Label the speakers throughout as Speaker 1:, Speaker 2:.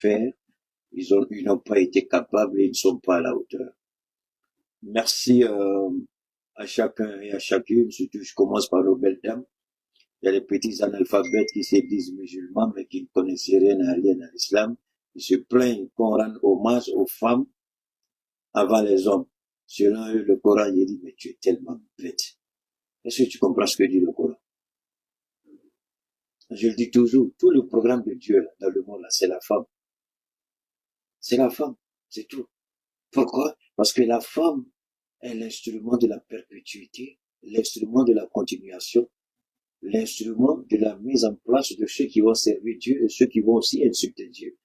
Speaker 1: faire, ils n'ont pas été capables et ils ne sont pas à la hauteur. Merci à chacun et à chacune, surtout je commence par nos belles dames. Il y a les petits analphabètes qui se disent musulmans mais qui ne connaissent rien à l'islam. Ils se plaignent qu'on rende hommage aux femmes avant les hommes. Selon eux, le Coran, il dit, mais tu es tellement bête. Est-ce que tu comprends ce que dit le Coran? Je le dis toujours, tout le programme de Dieu dans le monde, là, c'est la femme. C'est la femme, c'est tout. Pourquoi? Parce que la femme est l'instrument de la perpétuité, l'instrument de la continuation, l'instrument de la mise en place de ceux qui vont servir Dieu et ceux qui vont aussi insulter Dieu.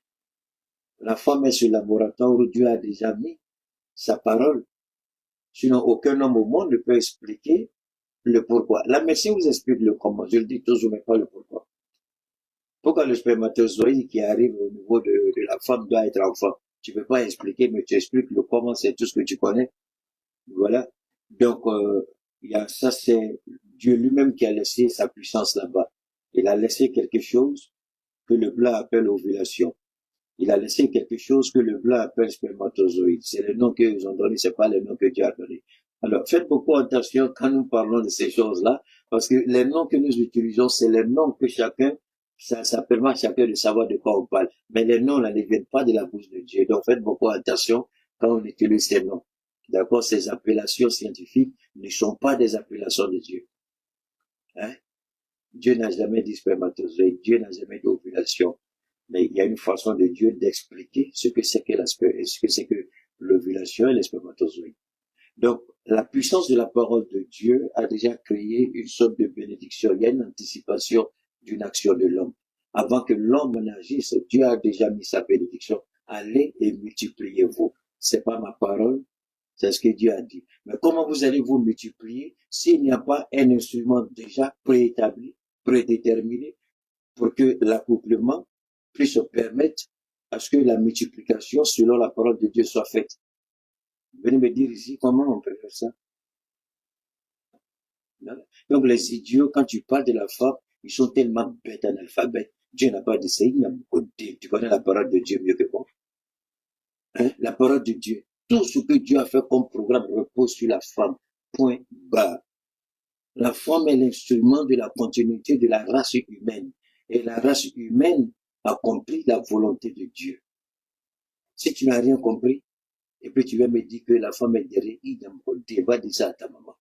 Speaker 1: La femme est ce laboratoire où Dieu a déjà mis sa parole. Sinon, aucun homme au monde ne peut expliquer le pourquoi. La médecine vous explique le comment. Je le dis toujours, mais pas le pourquoi. Pourquoi le spermatozoïde qui arrive au niveau de la femme doit être enfant? Tu peux pas expliquer, mais tu expliques le comment, c'est tout ce que tu connais. Voilà. Donc, il y a ça, c'est Dieu lui-même qui a laissé sa puissance là-bas. Il a laissé quelque chose que le blanc appelle ovulation. Il a laissé quelque chose que le blanc appelle spermatozoïde. C'est le nom qu'ils ont donné, c'est pas le nom que Dieu a donné. Alors, faites beaucoup attention quand nous parlons de ces choses-là, parce que les noms que nous utilisons, c'est les noms que chacun, ça permet à chacun de savoir de quoi on parle. Mais les noms, là, ne viennent pas de la bouche de Dieu. Donc, faites beaucoup attention quand on utilise ces noms. D'accord? Ces appellations scientifiques ne sont pas des appellations de Dieu. Hein? Dieu n'a jamais dit spermatozoïde. Dieu n'a jamais dit ovulation. Mais il y a une façon de Dieu d'expliquer ce que c'est que l'ovulation et les spermatozoïdes. Donc, la puissance de la parole de Dieu a déjà créé une sorte de bénédiction. Il y a une anticipation d'une action de l'homme. Avant que l'homme n'agisse, Dieu a déjà mis sa bénédiction. Allez et multipliez-vous. C'est pas ma parole, c'est ce que Dieu a dit. Mais comment vous allez vous multiplier s'il n'y a pas un instrument déjà préétabli, prédéterminé, pour que l'accouplement puisse se permettre à ce que la multiplication selon la parole de Dieu soit faite? Venez me dire ici comment on peut faire ça. Donc les idiots, quand tu parles de la femme, ils sont tellement bêtes analphabètes. Dieu n'a pas dit ça. Tu connais la parole de Dieu mieux que moi. Hein? La parole de Dieu. Tout ce que Dieu a fait comme programme repose sur la femme. Point barre. La femme est l'instrument de la continuité de la race humaine. Et la race humaine a compris la volonté de Dieu. Si tu n'as rien compris, et puis tu vas me dire que la femme est derrière, il va dire ça à ta maman.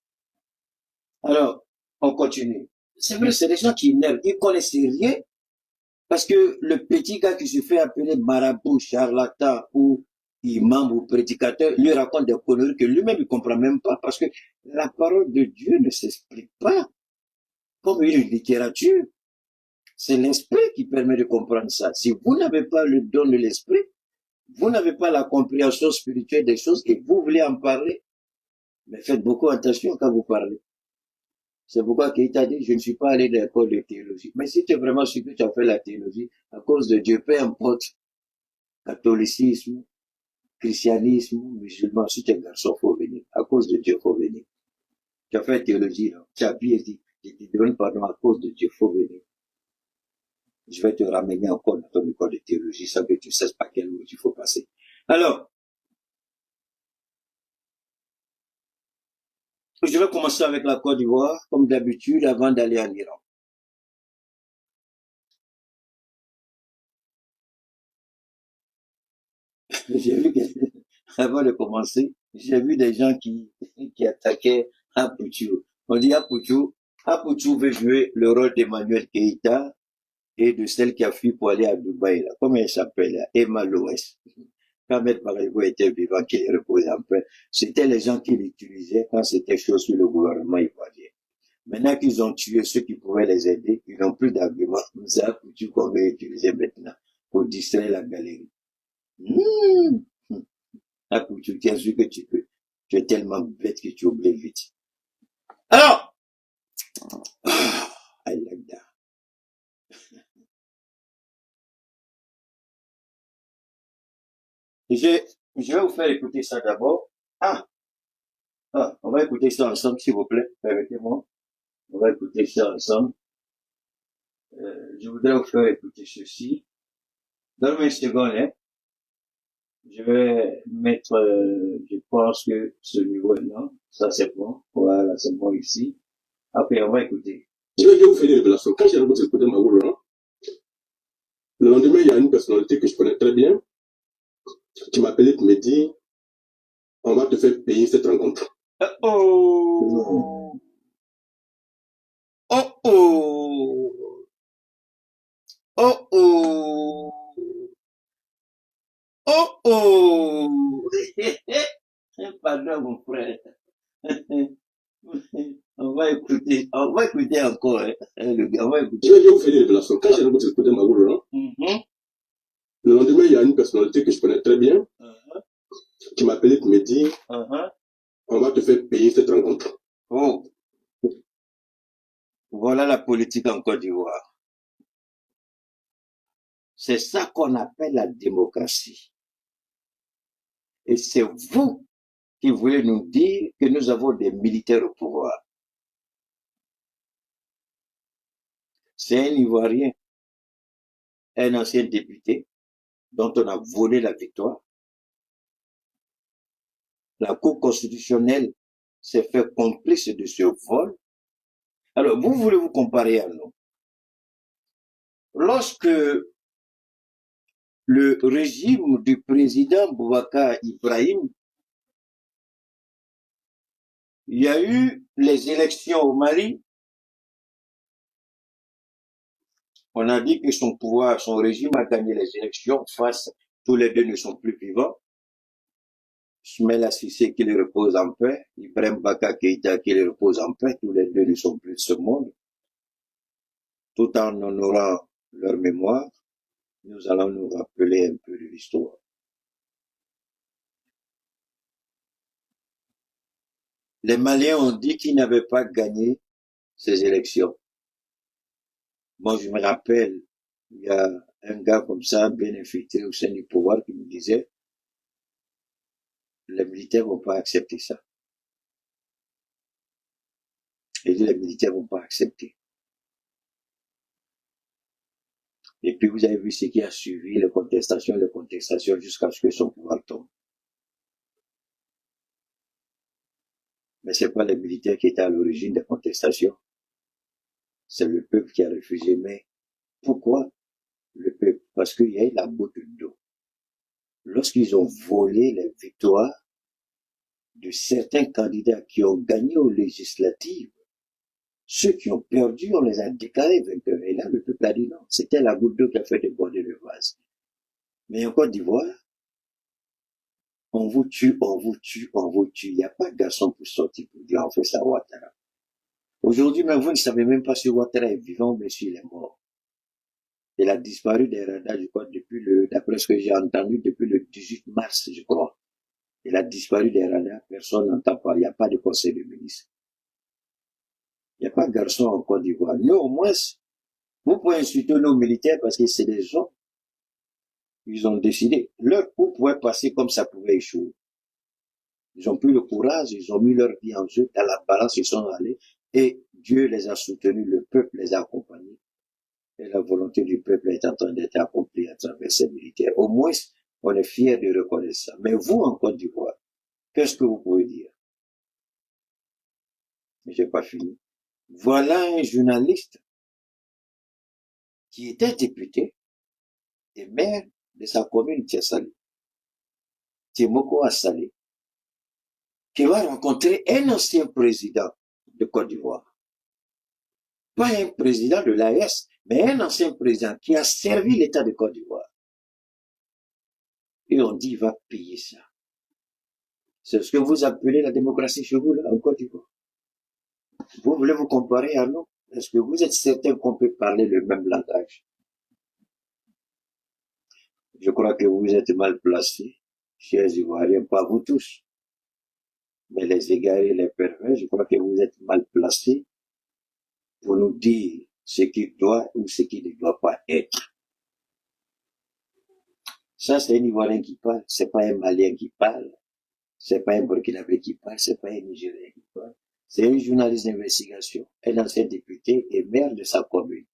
Speaker 1: Alors, on continue. C'est vrai, c'est des gens qui n'aiment, ils connaissent rien, parce que le petit gars qui se fait appeler marabout, charlatan, ou imam, ou prédicateur, lui raconte des conneries que lui-même il comprend même pas, parce que la parole de Dieu ne s'explique pas comme une littérature. C'est l'esprit qui permet de comprendre ça. Si vous n'avez pas le don de l'esprit, vous n'avez pas la compréhension spirituelle des choses et vous voulez en parler, mais faites beaucoup attention quand vous parlez. C'est pourquoi qu'il t'a dit, je ne suis pas allé dans l'école de théologie. Mais si tu es vraiment sûr que tu as fait la théologie, à cause de Dieu, peu importe, catholicisme, christianisme, musulman, si tu es garçon, faut venir. À cause de Dieu, faut venir. Tu as fait la théologie, là. Tu as bien dit, je te demande pardon, à cause de Dieu, faut venir. Je vais te ramener encore dans ton école de théologie, ça que tu sais pas quelle route il faut passer. Alors, je vais commencer avec la Côte d'Ivoire, comme d'habitude, avant d'aller en Iran. J'ai vu que, avant de commencer, j'ai vu des gens qui attaquaient Apoutou. On dit Apoutou veut jouer le rôle d'Emmanuel Keïta et de celle qui a fui pour aller à Dubaï, là. Comment elle s'appelle, là? Emma Loès. Quand Maître Marigot était vivant, qui est reposé en paix, c'était les gens qui l'utilisaient quand c'était chaud sur le gouvernement ivoirien. Maintenant qu'ils ont tué ceux qui pouvaient les aider, ils n'ont plus d'arguments. C'est Apoutou qu'on veut utiliser maintenant pour distraire la galerie. Apoutou, tu as vu que tu peux. Tu es tellement bête que tu oublies vite. Alors, I like that. Je vais vous faire écouter ça d'abord. On va écouter ça ensemble, s'il vous plaît. Permettez-moi. On va écouter ça ensemble. Je voudrais vous faire écouter ceci. Donne-moi une seconde, hein. Je vais mettre, je pense que ce niveau est là. Ça, c'est bon. Voilà, c'est bon ici. Après, on va écouter.
Speaker 2: Je vais vous faire une révélation. Quand j'ai rencontré Côté Magouro, le lendemain, il y a une personnalité que je connais très bien qui m'a appelé pour me dire on va te faire payer cette rencontre.
Speaker 1: Oh! Oh oh! Oh oh! Oh oh! Pardon, mon frère. On va écouter encore, hein. Le gars, on va écouter.
Speaker 2: Je vais vous faire une révélation. Quand j'ai rencontré Côté Magouro, le lendemain, il y a une personnalité que je connais très bien qui m'a appelé pour me dire on va te faire payer cette rencontre.
Speaker 1: Oh! Voilà la politique en Côte d'Ivoire. C'est ça qu'on appelle la démocratie. Et c'est vous qui voulez nous dire que nous avons des militaires au pouvoir. C'est un Ivoirien, un ancien député dont on a volé la victoire. La Cour constitutionnelle s'est fait complice de ce vol. Alors, vous voulez vous comparer à nous? Lorsque le régime du président Boubacar Ibrahim, il y a eu les élections au Mali, on a dit que son pouvoir, son régime a gagné les élections face, tous les deux ne sont plus vivants. Smaila Cissé qui les repose en paix, Ibrahim Baka Keïta qui les repose en paix, tous les deux ne sont plus de ce monde. Tout en honorant leur mémoire, nous allons nous rappeler un peu de l'histoire. Les Maliens ont dit qu'ils n'avaient pas gagné ces élections. Moi, je me rappelle, il y a un gars comme ça, bien infiltré au sein du pouvoir, qui me disait, les militaires vont pas accepter ça. Et les militaires vont pas accepter. Et puis vous avez vu ce qui a suivi, les contestations, jusqu'à ce que son pouvoir tombe. Mais c'est pas les militaires qui étaient à l'origine des contestations. C'est le peuple qui a refusé. Mais pourquoi le peuple? Parce qu'il y a eu la goutte d'eau. Lorsqu'ils ont volé les victoires de certains candidats qui ont gagné aux législatives, ceux qui ont perdu, on les a déclarés vainqueurs. Et là, le peuple a dit non. C'était la goutte d'eau qui a fait déborder le vase. Mais en Côte d'Ivoire, on vous tue, on vous tue, on vous tue. Il n'y a pas de garçon pour sortir pour dire on fait ça à Ouattara. Aujourd'hui, même vous ne savez même pas si Ouattara est vivant ou s'il est mort. Il a disparu des radars, je crois, d'après ce que j'ai entendu, depuis le 18 mars, je crois. Il a disparu des radars, personne n'entend parler, il n'y a pas de conseil de ministre. Il n'y a pas de garçon en Côte d'Ivoire. Nous, au moins, vous pouvez insulter nos militaires parce que c'est des gens. Ils ont décidé. Leur coup pouvait passer comme ça pouvait échouer. Ils ont pris le courage, ils ont mis leur vie en jeu, dans la balance, ils sont allés, et Dieu les a soutenus, le peuple les a accompagnés, et la volonté du peuple est en train d'être accomplie à travers ces militaires. Au moins, on est fiers de reconnaître ça. Mais vous, en Côte d'Ivoire, qu'est-ce que vous pouvez dire? Mais j'ai pas fini. Voilà un journaliste qui était député et maire de sa commune Tiassali, Timoko Assalé, qui va rencontrer un ancien président de Côte d'Ivoire. Pas un président de l'AS, mais un ancien président qui a servi l'État de Côte d'Ivoire. Et on dit, il va payer ça. C'est ce que vous appelez la démocratie chez vous, là, en Côte d'Ivoire. Vous voulez vous comparer à nous? Est-ce que vous êtes certain qu'on peut parler le même langage? Je crois que vous êtes mal placés, chers Ivoiriens, pas vous tous. Mais les égarés, les pervers, je crois que vous êtes mal placés pour nous dire ce qui doit ou ce qui ne doit pas être. Ça, c'est un Ivoirien qui parle, c'est pas un Malien qui parle, c'est pas un Burkinabé qui parle, c'est pas un Nigérien qui parle. C'est un journaliste d'investigation, un ancien député et maire de sa commune.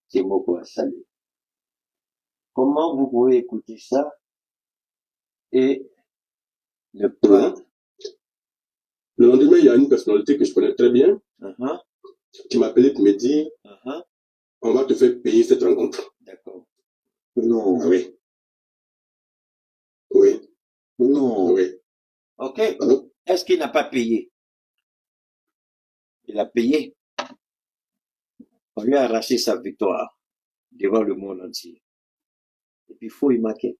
Speaker 1: C'est Moko Assalé. Comment vous pouvez écouter ça et ne pas...
Speaker 2: Le lendemain, il y a une personnalité que je connais très bien qui m'a appelé pour me dire on va te faire payer cette rencontre.
Speaker 1: D'accord.
Speaker 2: Non. Ah oui. Oui.
Speaker 1: Non.
Speaker 2: Oui.
Speaker 1: Ok. Est-ce qu'il n'a pas payé? Il a payé. On lui a arraché sa victoire devant le monde entier. Et puis il faut y marquer.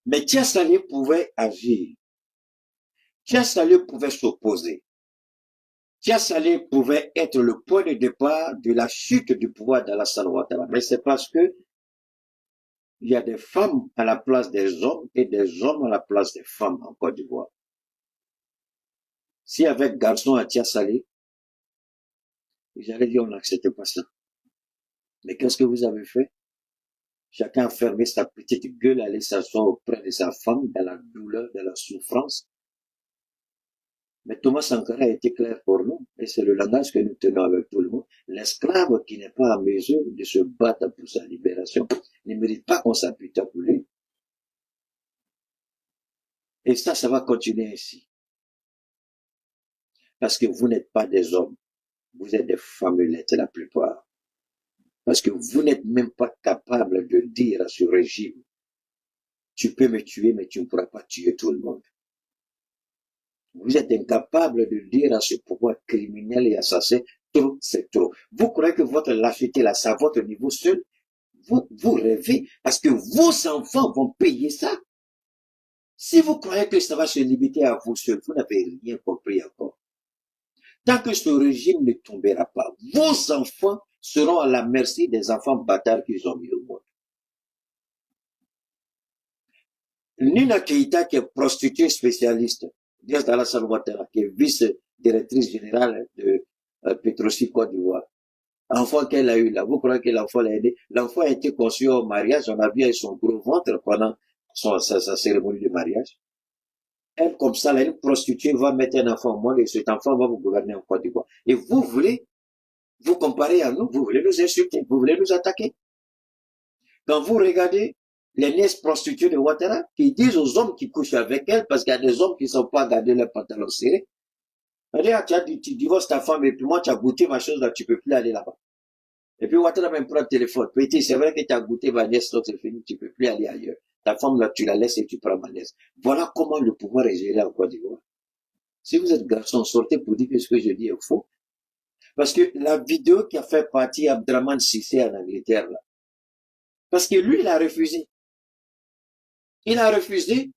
Speaker 1: Mais Tia Salé pouvait agir. Tia Salé pouvait s'opposer. Tia Salé pouvait être le point de départ de la chute du pouvoir d'Alassane Ouattara. Mais c'est parce que il y a des femmes à la place des hommes et des hommes à la place des femmes en Côte d'Ivoire. Si avec garçon à Tia Salé, j'allais dire on n'accepte pas ça. Mais qu'est-ce que vous avez fait? Chacun a fermé sa petite gueule, allé s'asseoir auprès de sa femme dans la douleur, dans la souffrance. Mais Thomas Sankara a été clair pour nous, et c'est le langage que nous tenons avec tout le monde. L'esclave qui n'est pas en mesure de se battre pour sa libération ne mérite pas qu'on s'appuie pour lui. Et ça va continuer ainsi. Parce que vous n'êtes pas des hommes, vous êtes des famelettes la plupart. Parce que vous n'êtes même pas capable de dire à ce régime, tu peux me tuer, mais tu ne pourras pas tuer tout le monde. Vous êtes incapable de dire à ce pouvoir criminel et assassin, trop, c'est trop. Vous croyez que votre lâcheté, là, c'est à votre niveau seul? Vous rêvez, parce que vos enfants vont payer ça. Si vous croyez que ça va se limiter à vous seuls, vous n'avez rien compris encore. Tant que ce régime ne tombera pas, vos enfants seront à la merci des enfants bâtards qu'ils ont mis au monde. Nina Keïta, qui est prostituée spécialiste, Diaz Alassane Ouattara, qui est vice-directrice générale de Petrosi Côte d'Ivoire, enfant qu'elle a eu là, vous croyez que l'enfant l'a aidé? L'enfant a été conçu au mariage, on a vu son gros ventre pendant sa cérémonie de mariage. Elle, comme ça, là, une prostituée va mettre un enfant au monde et cet enfant va vous gouverner en Côte d'Ivoire. Et vous voulez vous comparer à nous, vous voulez nous insulter, vous voulez nous attaquer. Quand vous regardez les nièces prostituées de Ouattara, qui disent aux hommes qui couchent avec elles, parce qu'il y a des hommes qui ne sont pas gardés leurs pantalons serrés, tu divorces ta femme et puis moi tu as goûté ma chose là, tu peux plus aller là-bas. Et puis Ouattara même prend le téléphone. Petit, c'est vrai que tu as goûté ma nièce, donc c'est fini, tu peux plus aller ailleurs. Ta femme là, tu la laisses et tu prends ma nièce. Voilà comment le pouvoir est géré en Côte d'Ivoire. Si vous êtes garçon, sortez pour dire que ce que je dis est faux. Parce que la vidéo qui a fait partie Abdraman Sissé en Angleterre là, parce que lui, il a refusé. Il a refusé.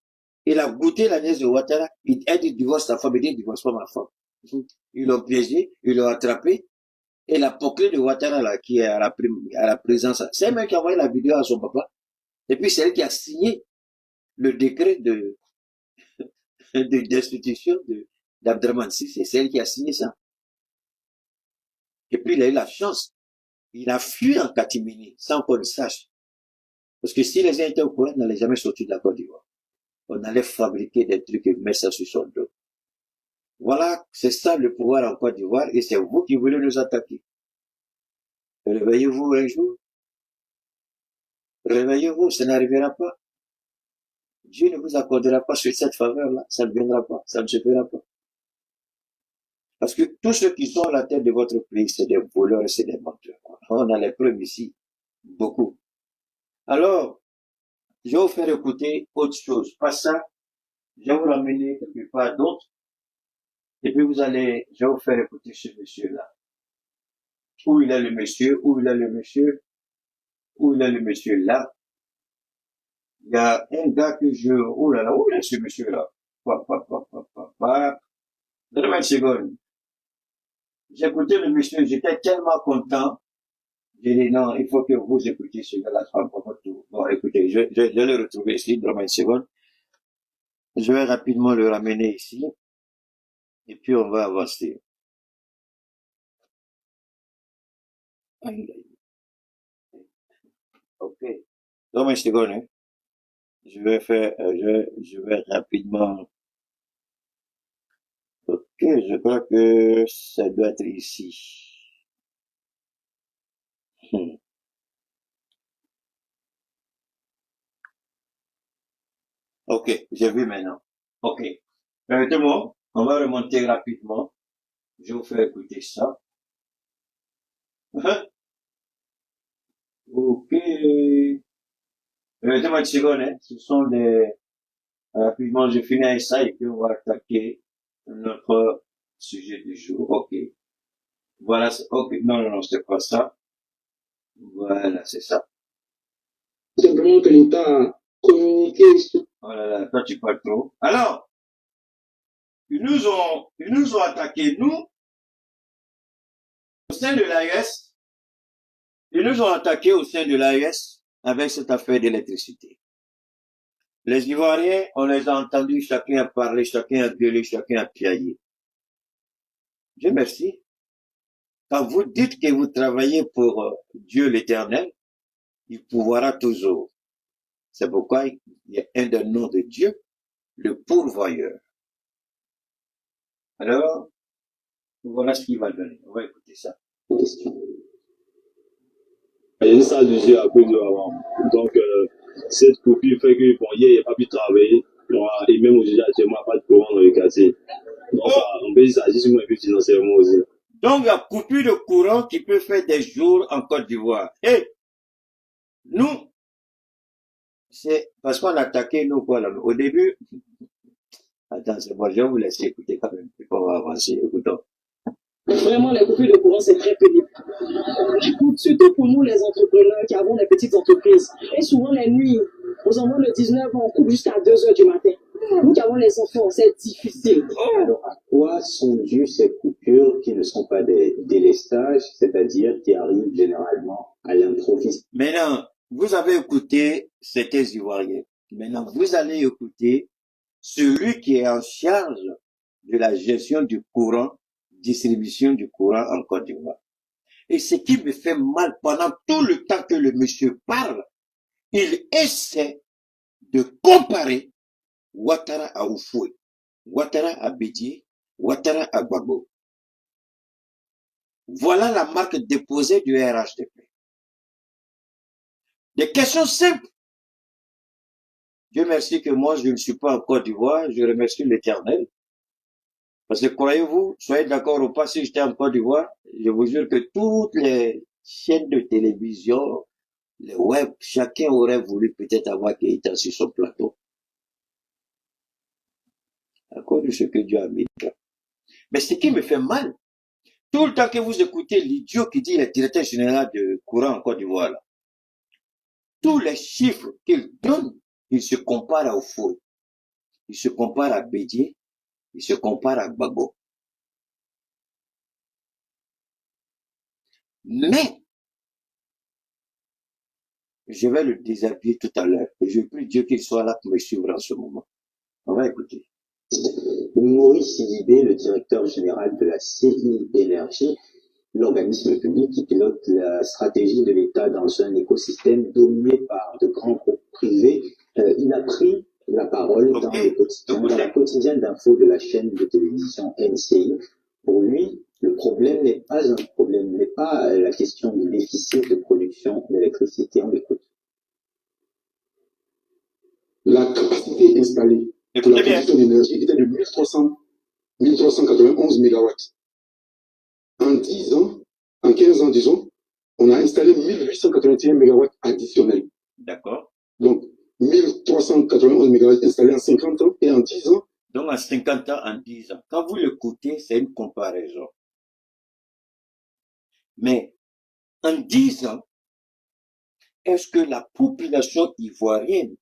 Speaker 1: Il a goûté la nièce de Ouattara. Il a dit divorce ta femme. Il dit divorce pas ma femme. Ils l'ont piégé, ils l'ont attrapé. Et la poclée de Ouattara, là, qui est à la présence, c'est elle qui a envoyé la vidéo à son papa. Et puis c'est elle qui a signé le décret destitution d'Abdraman Sissé. C'est elle qui a signé ça. Et puis il a eu la chance. Il a fui en catimini, sans qu'on le sache. Parce que si les gens étaient au courant, on n'allait jamais sortir de la Côte d'Ivoire. On allait fabriquer des trucs et mettre ça sur son dos. Voilà, c'est ça le pouvoir en Côte d'Ivoire et c'est vous qui voulez nous attaquer. Réveillez-vous un jour. Réveillez-vous, ça n'arrivera pas. Dieu ne vous accordera pas sur cette faveur-là. Ça ne viendra pas, ça ne se fera pas. Parce que tous ceux qui sont à la tête de votre pays, c'est des voleurs et c'est des menteurs. On a les preuves ici. Beaucoup. Alors, je vais vous faire écouter autre chose. Pas ça, je vais vous ramener quelque part d'autre. Et puis je vais vous faire écouter ce monsieur-là. Où il est le monsieur, où il est le monsieur, où il est le monsieur là. Il y a un gars que oh là là, où est ce monsieur-là? Donne-moi une seconde. J'ai écouté le monsieur, j'étais tellement content. J'ai dit non, il faut que vous écoutiez ce gars-là. Bon, écoutez, je vais le retrouver ici, donne-moi une seconde. Je vais rapidement le ramener ici. Et puis on va avancer. Ok. Donne-moi une seconde, hein. Je vais rapidement. Ok, je crois que ça doit être ici. Ok, j'ai vu maintenant. Ok. Permettez-moi, on va remonter rapidement. Je vous fais écouter ça. Hein? Ok. Permettez-moi une seconde, hein. Ce sont des... Rapidement, je finis avec ça et puis on va attaquer notre sujet du jour. Ok. Voilà, ok. Non, non, non, c'est pas ça. Voilà, c'est ça.
Speaker 2: Simplement que l'État a communiqué.
Speaker 1: Oh là là, toi tu parles trop. Alors, ils nous ont attaqué, nous, au sein de l'AES, ils nous ont attaqué au sein de l'AES avec cette affaire d'électricité. Les Ivoiriens, on les a entendus, chacun a parlé, chacun a gueulé, chacun a piaillé. Dieu merci. Quand vous dites que vous travaillez pour Dieu l'Éternel, il pourvoira toujours. C'est pourquoi il y a un des noms de Dieu, le pourvoyeur. Alors, voilà ce qu'il va donner. On va écouter ça.
Speaker 2: Question. Il y a une salle de jeu à Côte d'Ivoire. Donc, cette coupure fait que, bon, hier, il n'y a pas pu travailler. Et même aujourd'hui, actuellement, il n'y a pas de courant dans le quartier. Donc, on peut dire ça agit sur moi un peu financièrement aussi.
Speaker 1: Donc, il y a coupure de courant qui peut faire des jours en Côte d'Ivoire. Et nous, c'est parce qu'on a attaqué nous, quoi, là. Au début, attends, c'est bon, je vais vous laisser écouter quand même. On va avancer, écoutons.
Speaker 3: Vraiment, les coupures de courant, c'est très pénible. Surtout pour nous, les entrepreneurs qui avons des petites entreprises. Et souvent, les nuits, aux envois de 19 ans, on coupe jusqu'à 2 heures du matin. Nous qui avons les enfants, c'est difficile.
Speaker 4: Alors, à quoi sont dues ces coupures qui ne sont pas des délestages, c'est-à-dire qui arrivent généralement à l'improviste?
Speaker 1: Maintenant, vous avez écouté certains Ivoiriens. Maintenant, vous allez écouter celui qui est en charge de la gestion du courant, distribution du courant en Côte d'Ivoire. Et ce qui me fait mal, pendant tout le temps que le monsieur parle, il essaie de comparer Ouattara à Oufoué, Ouattara à Bédié, Ouattara à Gbagbo. Voilà la marque déposée du RHDP. Des questions simples. Dieu merci que moi, je ne suis pas en Côte d'Ivoire, je remercie l'Éternel. Parce que croyez-vous, soyez d'accord ou pas, si j'étais en Côte d'Ivoire, je vous jure que toutes les chaînes de télévision, les web, chacun aurait voulu peut-être avoir Keïta sur son plateau. À cause de ce que Dieu a mis. Mais ce qui me fait mal, tout le temps que vous écoutez l'idiot qui dit le directeur général de courant en Côte d'Ivoire, tous les chiffres qu'il donne, il se compare au faux. Il se compare à Bédié, il se compare à Gbagbo. Mais, je vais le déshabiller tout à l'heure. Et je prie Dieu qu'il soit là pour me suivre en ce moment. On va écouter.
Speaker 4: Maurice Sidibé, le directeur général de la CI Énergie, l'organisme public qui pilote la stratégie de l'État dans un écosystème dominé par de grands groupes privés, il a pris la parole dans la quotidienne d'info de la chaîne de télévision NCI. Pour lui, le problème n'est pas un problème, n'est pas la question du déficit de production d'électricité. On l'écoute.
Speaker 2: La capacité installée pour la production d'énergie était de 1391 MW. En 10 ans, en 15 ans, disons, on a installé 1881 MW additionnels.
Speaker 1: D'accord.
Speaker 2: Donc, 1391 MW installés en 50 ans et en 10 ans.
Speaker 1: Donc, en 50 ans, en 10 ans. Quand vous l'écoutez, c'est une comparaison. Mais, en 10 ans, est-ce que la population ivoirienne,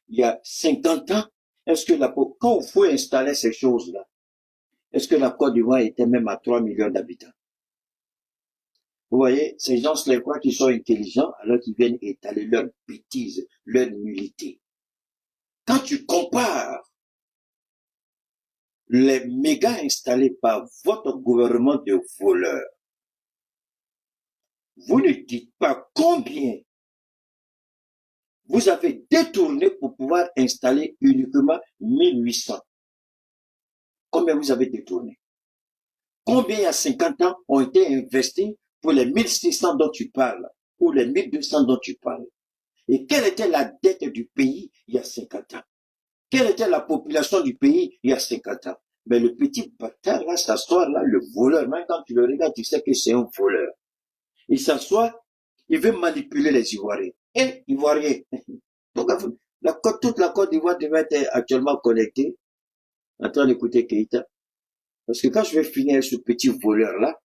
Speaker 1: il y a 50 ans, est-ce que quand il faut installer ces choses-là, est-ce que la Côte d'Ivoire était même à 3 millions d'habitants? Vous voyez, ces gens-là croient qu'ils sont intelligents alors qu'ils viennent étaler leur bêtise, leur nullité. Quand tu compares les mégas installés par votre gouvernement de voleurs, vous ne dites pas combien vous avez détourné pour pouvoir installer uniquement 1800. Combien vous avez détourné? Combien il y a 50 ans ont été investis pour les 1600 dont tu parles ou les 1200 dont tu parles? Et quelle était la dette du pays il y a 50 ans? Quelle était la population du pays il y a 50 ans? Mais le petit bâtard, là, s'assoit, là, le voleur, même quand tu le regardes, tu sais que c'est un voleur. Il s'assoit, il veut manipuler les Ivoiriens. Et Ivoiriens. Donc, toute la Côte d'Ivoire devait être actuellement connectée, en train d'écouter Keïta. Parce que quand je vais finir ce petit voleur-là,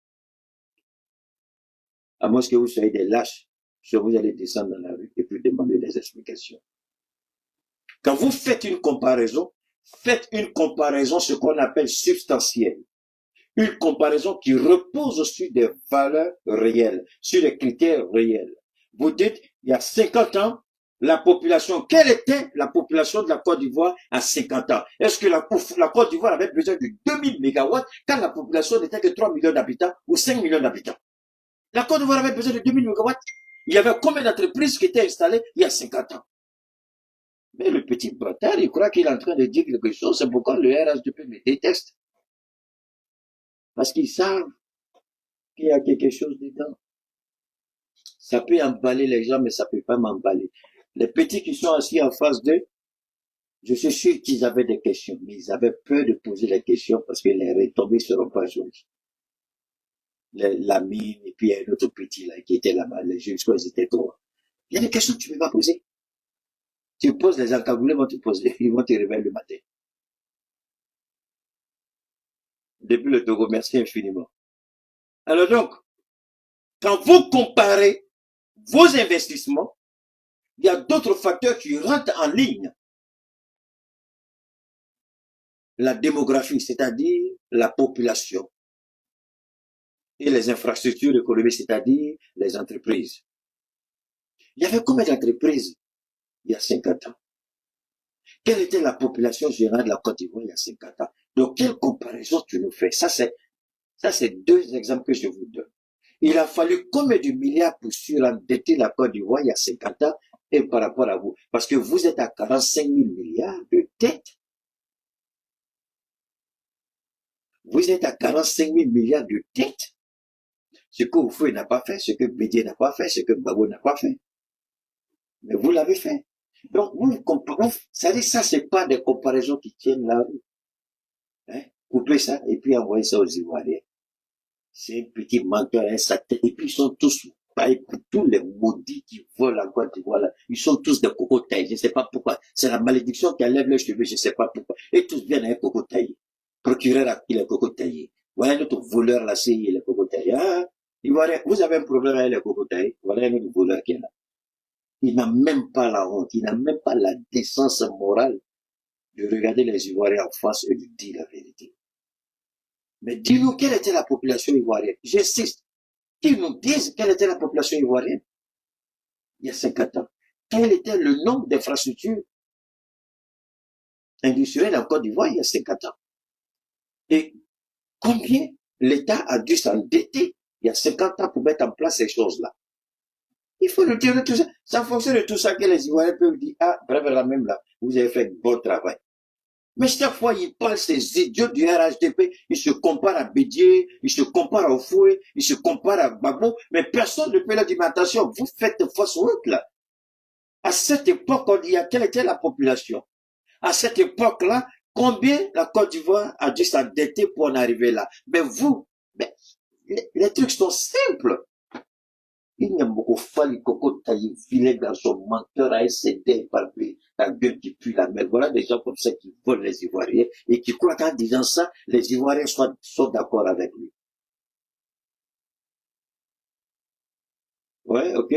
Speaker 1: à moins que vous soyez des lâches, vous allez descendre dans la rue et puis demander des explications. Quand vous faites une comparaison ce qu'on appelle substantielle. Une comparaison qui repose sur des valeurs réelles, sur des critères réels. Vous dites, il y a 50 ans, la population, quelle était la population de la Côte d'Ivoire à 50 ans? Est-ce que la Côte d'Ivoire avait besoin de 2000 mégawatts quand la population n'était que 3 millions d'habitants ou 5 millions d'habitants? La Côte d'Ivoire avait besoin de 2000 mégawatts. Il y avait combien d'entreprises qui étaient installées il y a 50 ans? Mais le petit bâtard, il croit qu'il est en train de dire quelque chose, c'est pourquoi le RHDP me déteste. Parce qu'ils savent qu'il y a quelque chose dedans. Ça peut emballer les gens, mais ça peut pas m'emballer. Les petits qui sont assis en face d'eux, je suis sûr qu'ils avaient des questions, mais ils avaient peur de poser les questions parce que les retombées seront pas jolies. La mine, et puis il y a un autre petit là, qui était là-bas, les jeunes, je crois qu'ils étaient trois. Il y a des questions que tu ne peux pas poser. Tu poses, les encagoulés vont te poser, ils vont te réveiller le matin. Depuis le Togo, merci infiniment. Alors donc, quand vous comparez vos investissements, il y a d'autres facteurs qui rentrent en ligne. La démographie, c'est-à-dire la population. Et les infrastructures économiques, c'est-à-dire les entreprises. Il y avait combien d'entreprises il y a 50 ans? Quelle était la population générale de la Côte d'Ivoire il y a 50 ans? Donc, quelle comparaison tu nous fais? Ça, c'est deux exemples que je vous donne. Il a fallu combien de milliards pour surendetter la Côte d'Ivoire il y a 50 ans et par rapport à vous? Parce que vous êtes à 45 000 milliards de dettes. Vous êtes à 45 000 milliards de dettes. Ce que Oufoué n'a pas fait, ce que Bédier n'a pas fait, ce que Babo n'a pas fait. Mais vous l'avez fait. Donc, ça dit ça, c'est pas des comparaisons qui tiennent la rue. Hein? Coupez ça et puis envoyez ça aux Ivoiriens. C'est un petit menteur, un satan. Et puis ils sont tous, tous les maudits qui volent la Côte d'Ivoire, ils sont tous des cocos taillés. Je ne sais pas pourquoi. C'est la malédiction qui enlève leurs cheveux, je ne sais pas pourquoi. Et tous viennent avec coco taillé. Procureur a pris les cocos taillés. Voilà notre voleur là, c'est les cocos taillés. Ah, Ivoirien, vous avez un problème avec les cocos taillés. Voilà un autre voleur qui est là. Il n'a même pas la honte, il n'a même pas la décence morale de regarder les Ivoiriens en face et de dire la vérité. Mais dis-nous quelle était la population ivoirienne. J'insiste. Qu'ils nous disent quelle était la population ivoirienne il y a 50 ans. Quel était le nombre d'infrastructures industrielles en Côte d'Ivoire il y a 50 ans. Et combien l'État a dû s'endetter il y a 50 ans pour mettre en place ces choses-là. Il faut le dire de tout ça. C'est en fonction de tout ça que les Ivoiriens peuvent dire, ah, bref, là même là, vous avez fait un bon travail. Mais chaque fois, ils parlent, ces idiots du RHDP, ils se comparent à Bédier, ils se comparent à Oufoué, ils se comparent à Babo, mais personne ne peut leur dire, attention, vous faites fausse route, là. À cette époque, on dit, quelle était la population? À cette époque-là, combien la Côte d'Ivoire a dû s'endetter pour en arriver là? Mais vous, les trucs sont simples. Il n'y a beaucoup fallu coco taillé, filet dans son menteur à SCD par la gueule qui pue la mer. Voilà des gens comme ça qui volent les Ivoiriens et qui croient qu'en disant ça, les Ivoiriens sont d'accord avec lui. Ouais, ok.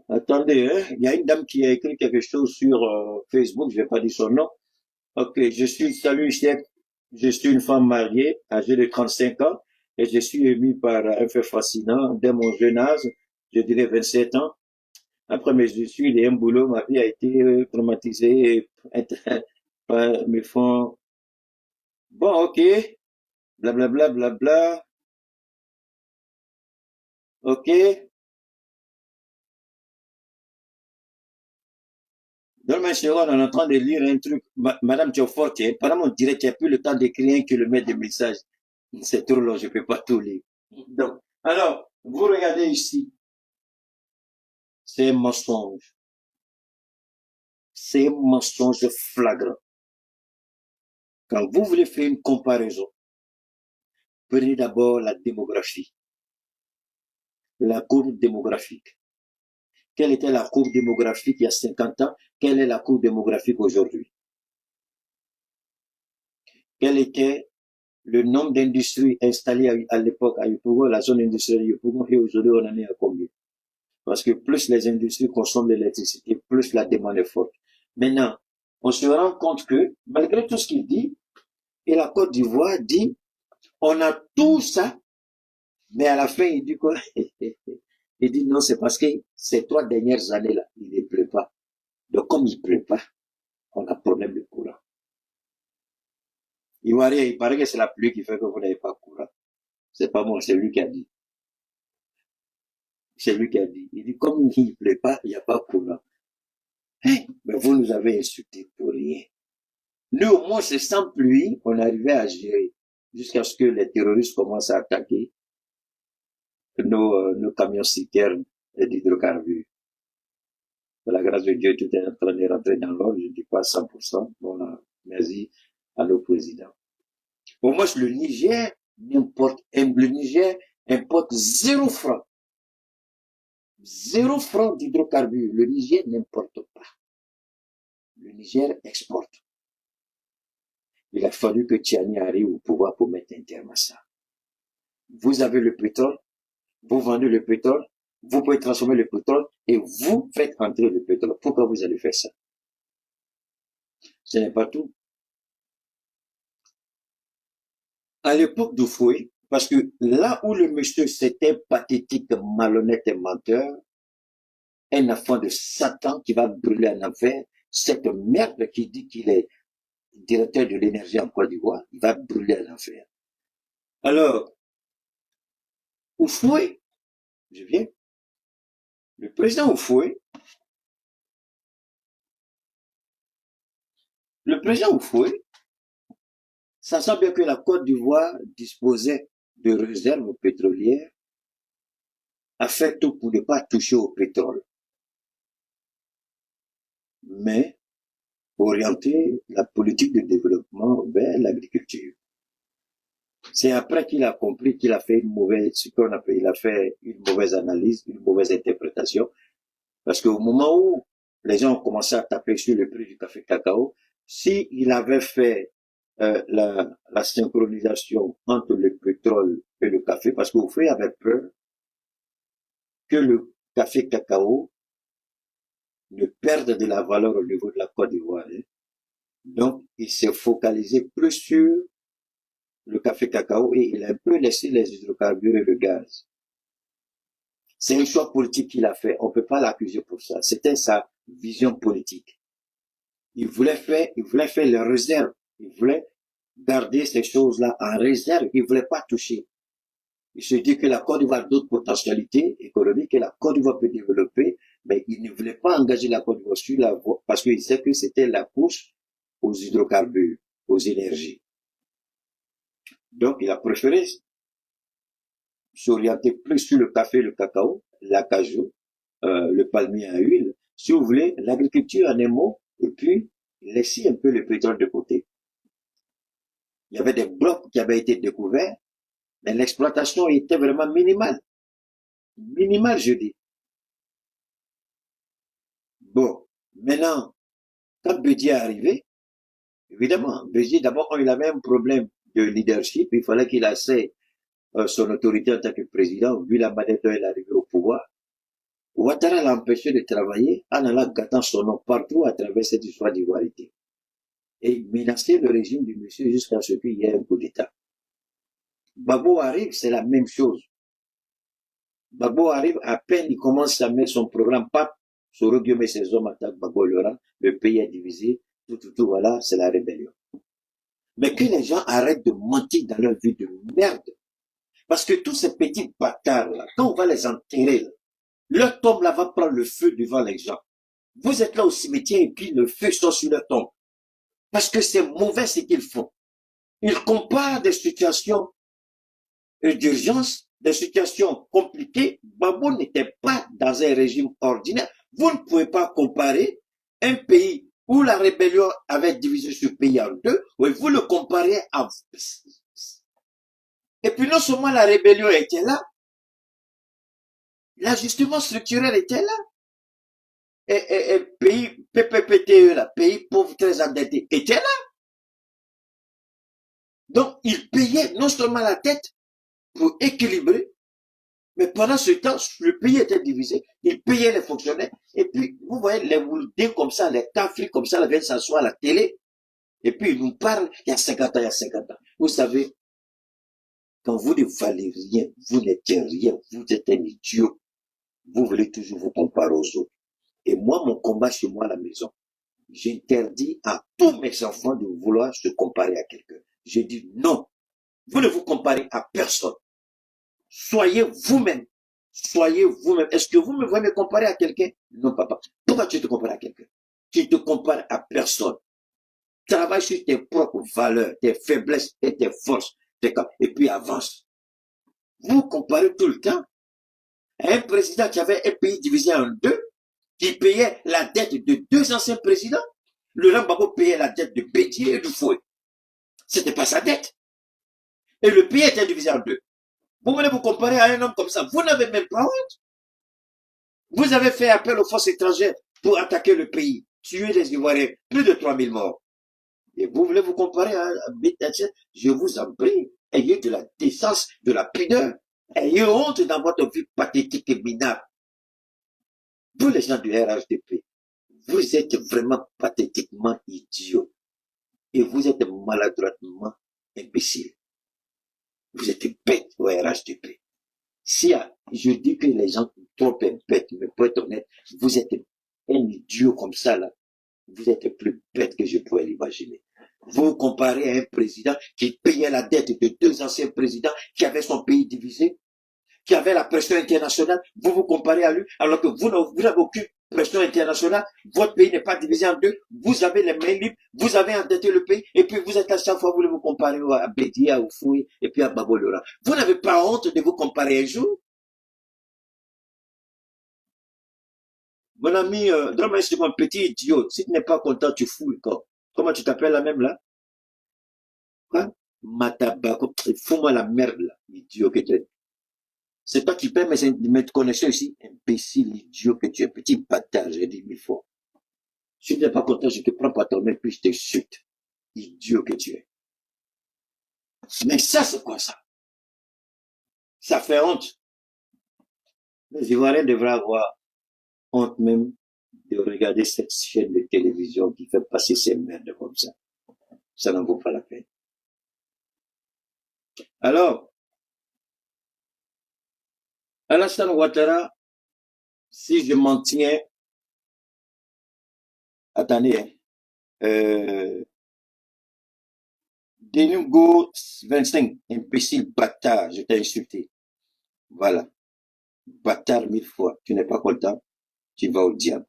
Speaker 1: Attendez, hein. Il y a une dame qui a écrit quelque chose sur Facebook, je vais pas dire son nom. Ok, salut chef, je suis une femme mariée, âgée de 35 ans, et je suis émue par un fait fascinant. Dès mon jeune âge, je dirais 27 ans, après mes études et un boulot, ma vie a été traumatisée par mes fonds. Bon, ok, blablabla, blabla, ok. Donne-moi un second, on est en train de lire un truc. Madame, tu es forte, hein. Pendant mon direct, tu n'as plus le temps d'écrire 1 kilomètre de message. C'est trop long, je ne peux pas tout lire. Donc, alors, vous regardez ici. C'est un mensonge. c'est un mensonge flagrant. Quand vous voulez faire une comparaison, prenez d'abord la démographie, la courbe démographique. Quelle était la courbe démographique il y a 50 ans? Quelle est la courbe démographique aujourd'hui? Quel était le nombre d'industries installées à l'époque à Yopougon, la zone industrielle de Yopougon, et aujourd'hui on en est à combien? Parce que plus les industries consomment l'électricité, plus la demande est forte. Maintenant, on se rend compte que, malgré tout ce qu'il dit, et la Côte d'Ivoire dit, on a tout ça, mais à la fin, il dit quoi? Il dit non, c'est parce que ces 3 dernières années-là, il ne pleut pas. Donc, comme il ne pleut pas, on a problème de courant. Il paraît que c'est la pluie qui fait que vous n'avez pas courant. C'est pas moi, c'est lui qui a dit. C'est lui qui a dit. Il dit, comme il ne pleut pas, il n'y a pas courant. Hein? Mais vous nous avez insultés pour rien. Nous, au moins, c'est sans pluie, on arrivait à gérer. Jusqu'à ce que les terroristes commencent à attaquer nos camions citernes d'hydrocarbures. Par la grâce de Dieu, tout est en train de rentrer dans l'ordre, je ne dis pas 100%. Bon, là, merci à nos présidents. Au moins, le Niger importe 0 franc. 0 franc d'hydrocarbures. Le Niger n'importe pas. Le Niger exporte. Il a fallu que Tiani arrive au pouvoir pour mettre un terme à ça. Vous avez le pétrole, vous vendez le pétrole, vous pouvez transformer le pétrole et vous faites entrer le pétrole. Pourquoi vous allez faire ça? Ce n'est pas tout. À l'époque d'Oufoué, parce que là où le monsieur c'était pathétique, malhonnête et menteur, un enfant de Satan qui va brûler en enfer, cette merde qui dit qu'il est directeur de l'énergie en Côte d'Ivoire, il va brûler en enfer. Alors, Oufoué, je viens, le président Oufoué, sachant bien que la Côte d'Ivoire disposait de réserves pétrolières, a fait tout pour ne pas toucher au pétrole, mais orienter la politique de développement vers l'agriculture. C'est après qu'il a compris qu'il a fait une mauvaise analyse, une mauvaise interprétation, parce qu'au moment où les gens ont commencé à taper sur le prix du café cacao, s'il avait fait la synchronisation entre le pétrole et le café, parce qu'au fait, il avait peur que le café cacao ne perde de la valeur au niveau de la Côte d'Ivoire. Donc, il s'est focalisé plus sur le café cacao et il a un peu laissé les hydrocarbures et le gaz. C'est un choix politique qu'il a fait. On ne peut pas l'accuser pour ça. C'était sa vision politique. Il voulait faire les réserves. Il voulait garder ces choses-là en réserve. Il ne voulait pas toucher. Il se dit que la Côte d'Ivoire a d'autres potentialités économiques que la Côte d'Ivoire peut développer, mais il ne voulait pas engager la Côte d'Ivoire sur la voie parce qu'il sait que c'était la course aux hydrocarbures, aux énergies. Donc, il a préféré s'orienter plus sur le café, le cacao, l'acajou, le palmier à huile, si vous voulez, l'agriculture en un mot, et puis laisser un peu le pétrole de côté. Il y avait des blocs qui avaient été découverts, mais l'exploitation était vraiment minimale. Minimale, je dis. Bon, maintenant, quand Bédié est arrivé, évidemment, Bédié, d'abord, il avait un problème de leadership, il fallait qu'il asseye son autorité en tant que président, vu la manière dont il est arrivé au pouvoir. Ouattara l'a empêché de travailler en allant gâtant son nom partout à travers cette histoire d'ivoirité. Et menacer le régime du monsieur jusqu'à ce qu'il y ait un coup d'État. Gbagbo arrive, c'est la même chose. Gbagbo arrive, à peine il commence à mettre son programme, pape, Soro Guillaume et ses hommes attaquent Gbagbo Laurent, le pays est divisé, tout, voilà, c'est la rébellion. Mais que les gens arrêtent de mentir dans leur vie de merde. Parce que tous ces petits bâtards-là, quand on va les enterrer, là, leur tombe là va prendre le feu devant les gens. Vous êtes là au cimetière et puis le feu sort sur leur tombe. Parce que c'est mauvais ce qu'ils font. Ils comparent des situations d'urgence, des situations compliquées. Gbagbo n'était pas dans un régime ordinaire. Vous ne pouvez pas comparer un pays où la rébellion avait divisé ce pays en deux, oui, vous le comparez à... Et puis non seulement la rébellion était là, l'ajustement structurel était là. Et pays PPPTE, là, pays pauvres très endettés, était là. Donc, il payait non seulement la dette pour équilibrer, mais pendant ce temps, le pays était divisé. Il payait les fonctionnaires. Et puis, vous voyez, les Wouldés comme ça, les Tafri comme ça, viennent s'asseoir à la télé. Et puis, ils nous parlent, il y a 50 ans, il y a 50 ans. Vous savez, quand vous ne valez rien, vous n'êtes rien, vous êtes un idiot. Vous voulez toujours vous comparer aux autres. Et moi, mon combat chez moi à la maison, j'interdis à tous mes enfants de vouloir se comparer à quelqu'un. Je dis non. Vous ne vous comparez à personne. Soyez vous-même. Soyez vous-même. Est-ce que vous me voyez me comparer à quelqu'un? Non, papa. Pourquoi tu te compares à quelqu'un? Tu te compares à personne. Travaille sur tes propres valeurs, tes faiblesses et tes forces. Et puis avance. Vous comparez tout le temps à un président qui avait un pays divisé en deux, qui payait la dette de deux anciens présidents. Le Gbagbo payait la dette de Bédié et du Fouet. C'était pas sa dette. Et le pays était divisé en deux. Vous venez vous comparer à un homme comme ça. Vous n'avez même pas honte. Vous avez fait appel aux forces étrangères pour attaquer le pays, tuer les Ivoiriens, plus de 3000 morts. Et vous voulez vous comparer à Bédié? Je vous en prie. Ayez de la décence, de la pudeur. Ayez honte dans votre vie pathétique et minable. Vous les gens du RHDP, vous êtes vraiment pathétiquement idiots. Et vous êtes maladroitement imbéciles. Vous êtes bêtes au RHDP. Si je dis que les gens trop bêtes, mais pour être honnête, vous êtes un idiot comme ça, là. Vous êtes plus bête que je pourrais l'imaginer. Vous comparez à un président qui payait la dette de deux anciens présidents qui avaient son pays divisé, qui avait la pression internationale, vous vous comparez à lui, alors que vous n'avez aucune pression internationale, votre pays n'est pas divisé en deux, vous avez les mains libres, vous avez endetté le pays, et puis vous êtes à chaque fois, vous voulez vous comparer à Bédié, à Oufoué, et puis à Babolora. Vous n'avez pas honte de vous comparer un jour? Mon ami, Drama, c'est un petit idiot. Si tu n'es pas content, tu fous le corps. Comment tu t'appelles la même là? Quoi? Matabako. Fous-moi la merde là, idiot que tu es. C'est toi qui perds mes connexions ici. Imbécile, idiot que tu es, petit bâtard, j'ai dit 1000 fois. Si tu n'es pas content, je te prends par ton main, puis je te chute. Idiot que tu es. Mais ça, c'est quoi ça? Ça fait honte. Les Ivoiriens devraient avoir honte même de regarder cette chaîne de télévision qui fait passer ces merdes comme ça. Ça n'en vaut pas la peine. Alors, Alassane Ouattara, si je m'en tiens, attendez, Denugo 25, imbécile bâtard, je t'ai insulté. Voilà. Bâtard 1000 fois. Tu n'es pas content, tu vas au diable.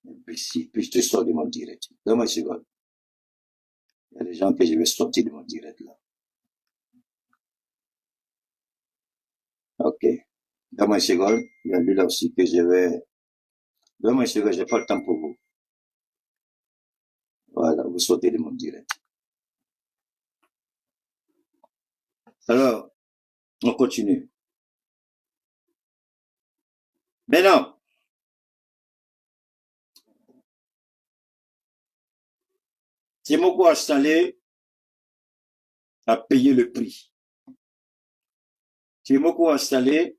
Speaker 1: Imbécile. Puis je te sors de mon direct. Donne-moi une seconde. Il y a des gens que je vais sortir de mon direct là. Ok. Donne-moi une seconde. Il y a lui là aussi que je vais... Donne-moi une seconde, j'ai pas le temps pour vous. Voilà, vous sortez de mon direct. Alors, on continue. Maintenant, Timoko installé a payé le prix. Timoko installé,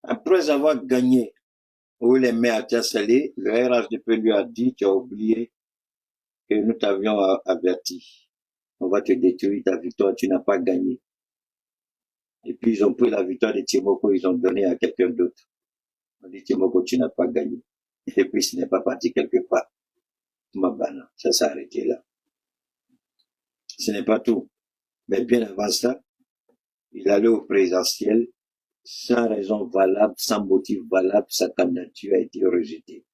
Speaker 1: après avoir gagné, où les maires étaient installés, le RHDP lui a dit, tu as oublié que nous t'avions averti. On va te détruire ta victoire, tu n'as pas gagné. Et puis ils ont pris la victoire de Timoko, ils ont donné à quelqu'un d'autre. On dit Timoko, tu n'as pas gagné. Et puis ce n'est pas parti quelque part. Mabana, ça s'est arrêté là. Ce n'est pas tout. Mais bien avant ça, il allait au présidentiel sans raison valable, sans motif valable, sa candidature a été rejetée.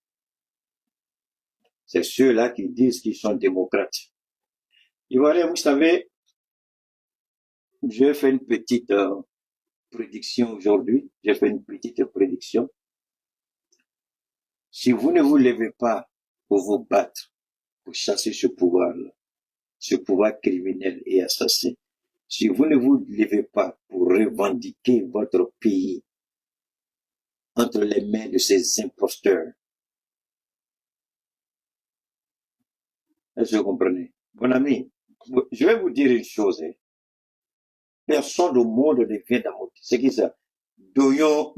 Speaker 1: C'est ceux-là qui disent qu'ils sont démocrates. Ivoiriens, vous savez, j'ai fait une petite prédiction aujourd'hui. J'ai fait une petite prédiction Si vous ne vous levez pas pour vous battre, pour chasser ce pouvoir-là, ce pouvoir criminel et assassin, si vous ne vous levez pas pour revendiquer votre pays entre les mains de ces imposteurs, est-ce que vous comprenez? Mon ami, je vais vous dire une chose. Personne au monde ne vient dans mon... C'est qui ça? Doyon.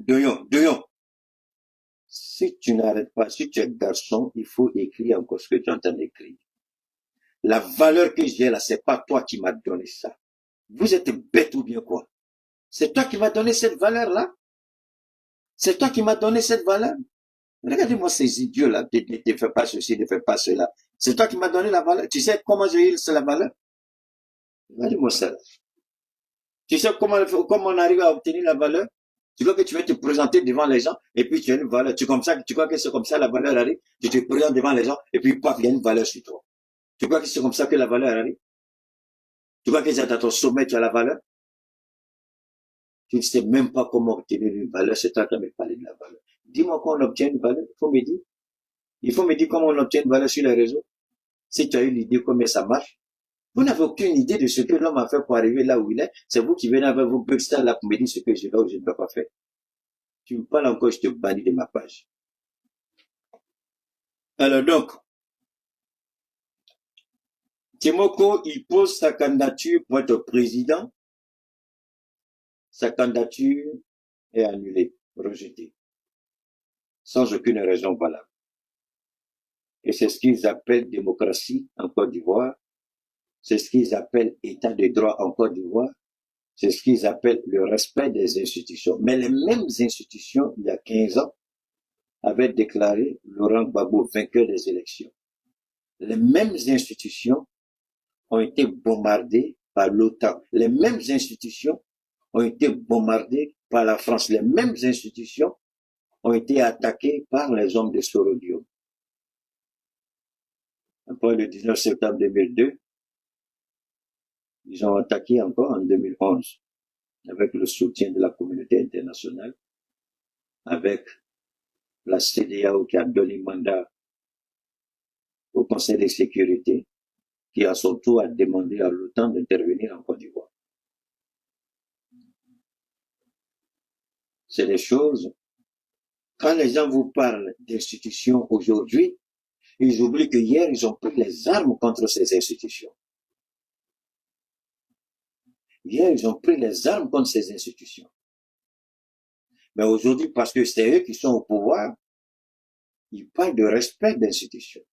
Speaker 1: Si tu n'arrêtes pas, si tu es garçon, il faut écrire encore ce que tu entends écrire. La valeur que j'ai là, c'est pas toi qui m'as donné ça. Vous êtes bête ou bien quoi? C'est toi qui m'as donné cette valeur-là? C'est toi qui m'as donné cette valeur? Regardez-moi ces idiots-là, ne fais pas ceci, ne fais pas cela. C'est toi qui m'as donné la valeur. Tu sais comment j'ai eu la valeur? Regardez-moi ça. Tu sais comment on arrive à obtenir la valeur? Tu crois que tu vas te présenter devant les gens et puis tu as une valeur. Tu crois que c'est comme ça la valeur arrive? Tu te présentes devant les gens et puis paf, il y a une valeur sur toi. Tu crois que c'est comme ça que la valeur arrive? Tu crois que c'est à ton sommet tu as la valeur? Tu ne sais même pas comment obtenir une valeur, c'est toi qui me parler de la valeur. Dis-moi comment on obtient une valeur. Il faut me dire. Il faut me dire comment on obtient une valeur sur les réseaux. Si tu as eu l'idée comment ça marche. Vous n'avez aucune idée de ce que l'homme a fait pour arriver là où il est. C'est vous qui venez avec vos bugs là pour me dire ce que je dois ou je ne dois pas faire. Tu me parles encore, je te bannis de ma page. Alors donc, Timoko, il pose sa candidature pour être président. Sa candidature est annulée, rejetée, sans aucune raison valable. Et c'est ce qu'ils appellent démocratie en Côte d'Ivoire. C'est ce qu'ils appellent état de droit en Côte d'Ivoire. C'est ce qu'ils appellent le respect des institutions. Mais les mêmes institutions, il y a 15 ans, avaient déclaré Laurent Gbagbo vainqueur des élections. Les mêmes institutions ont été bombardées par l'OTAN. Les mêmes institutions ont été bombardées par la France. Les mêmes institutions ont été attaquées par les hommes de Sorodio. Après le 19 septembre 2002, ils ont attaqué encore en 2011, avec le soutien de la communauté internationale, avec la CEDEAO qui a donné mandat au Conseil de sécurité, qui à son tour a demandé à l'OTAN d'intervenir en Côte d'Ivoire. C'est des choses, quand les gens vous parlent d'institutions aujourd'hui, ils oublient que hier, ils ont pris les armes contre ces institutions. Hier, ils ont pris les armes contre ces institutions. Mais aujourd'hui, parce que c'est eux qui sont au pouvoir, ils parlent de respect d'institutions.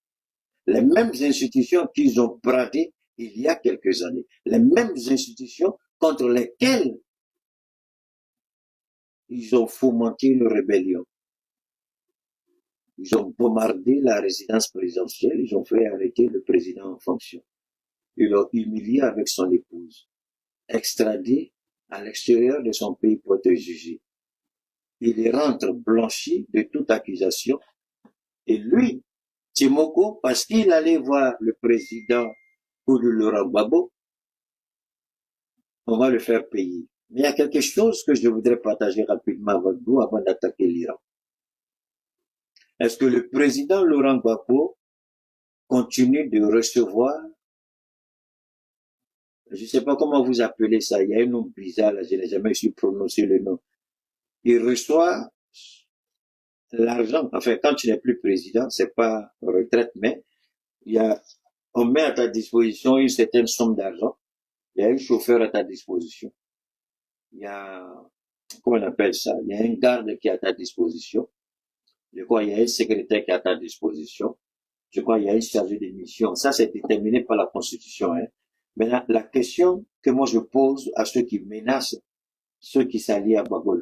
Speaker 1: Les mêmes institutions qu'ils ont bradées il y a quelques années. Les mêmes institutions contre lesquelles ils ont fomenté une rébellion. Ils ont bombardé la résidence présidentielle, ils ont fait arrêter le président en fonction. Ils l'ont humilié avec son épouse, extradé à l'extérieur de son pays pour être jugé. Il y rentre blanchi de toute accusation. Et lui, Timoko, parce qu'il allait voir le président Laurent Gbagbo, on va le faire payer. Mais il y a quelque chose que je voudrais partager rapidement avec vous avant d'attaquer l'Iran. Est-ce que le président Laurent Gbagbo continue de recevoir, je ne sais pas comment vous appelez ça, il y a un nom bizarre là, je n'ai jamais su prononcer le nom. Il reçoit l'argent, enfin quand tu n'es plus président, c'est pas retraite, mais on met à ta disposition une certaine somme d'argent, il y a un chauffeur à ta disposition, il y a, comment on appelle ça, il y a un garde qui est à ta disposition, je crois il y a un secrétaire qui est à ta disposition, je crois il y a un chargé de mission, ça c'est déterminé par la Constitution. Maintenant, la question que moi je pose à ceux qui menacent, ceux qui s'allient à Gbagbo,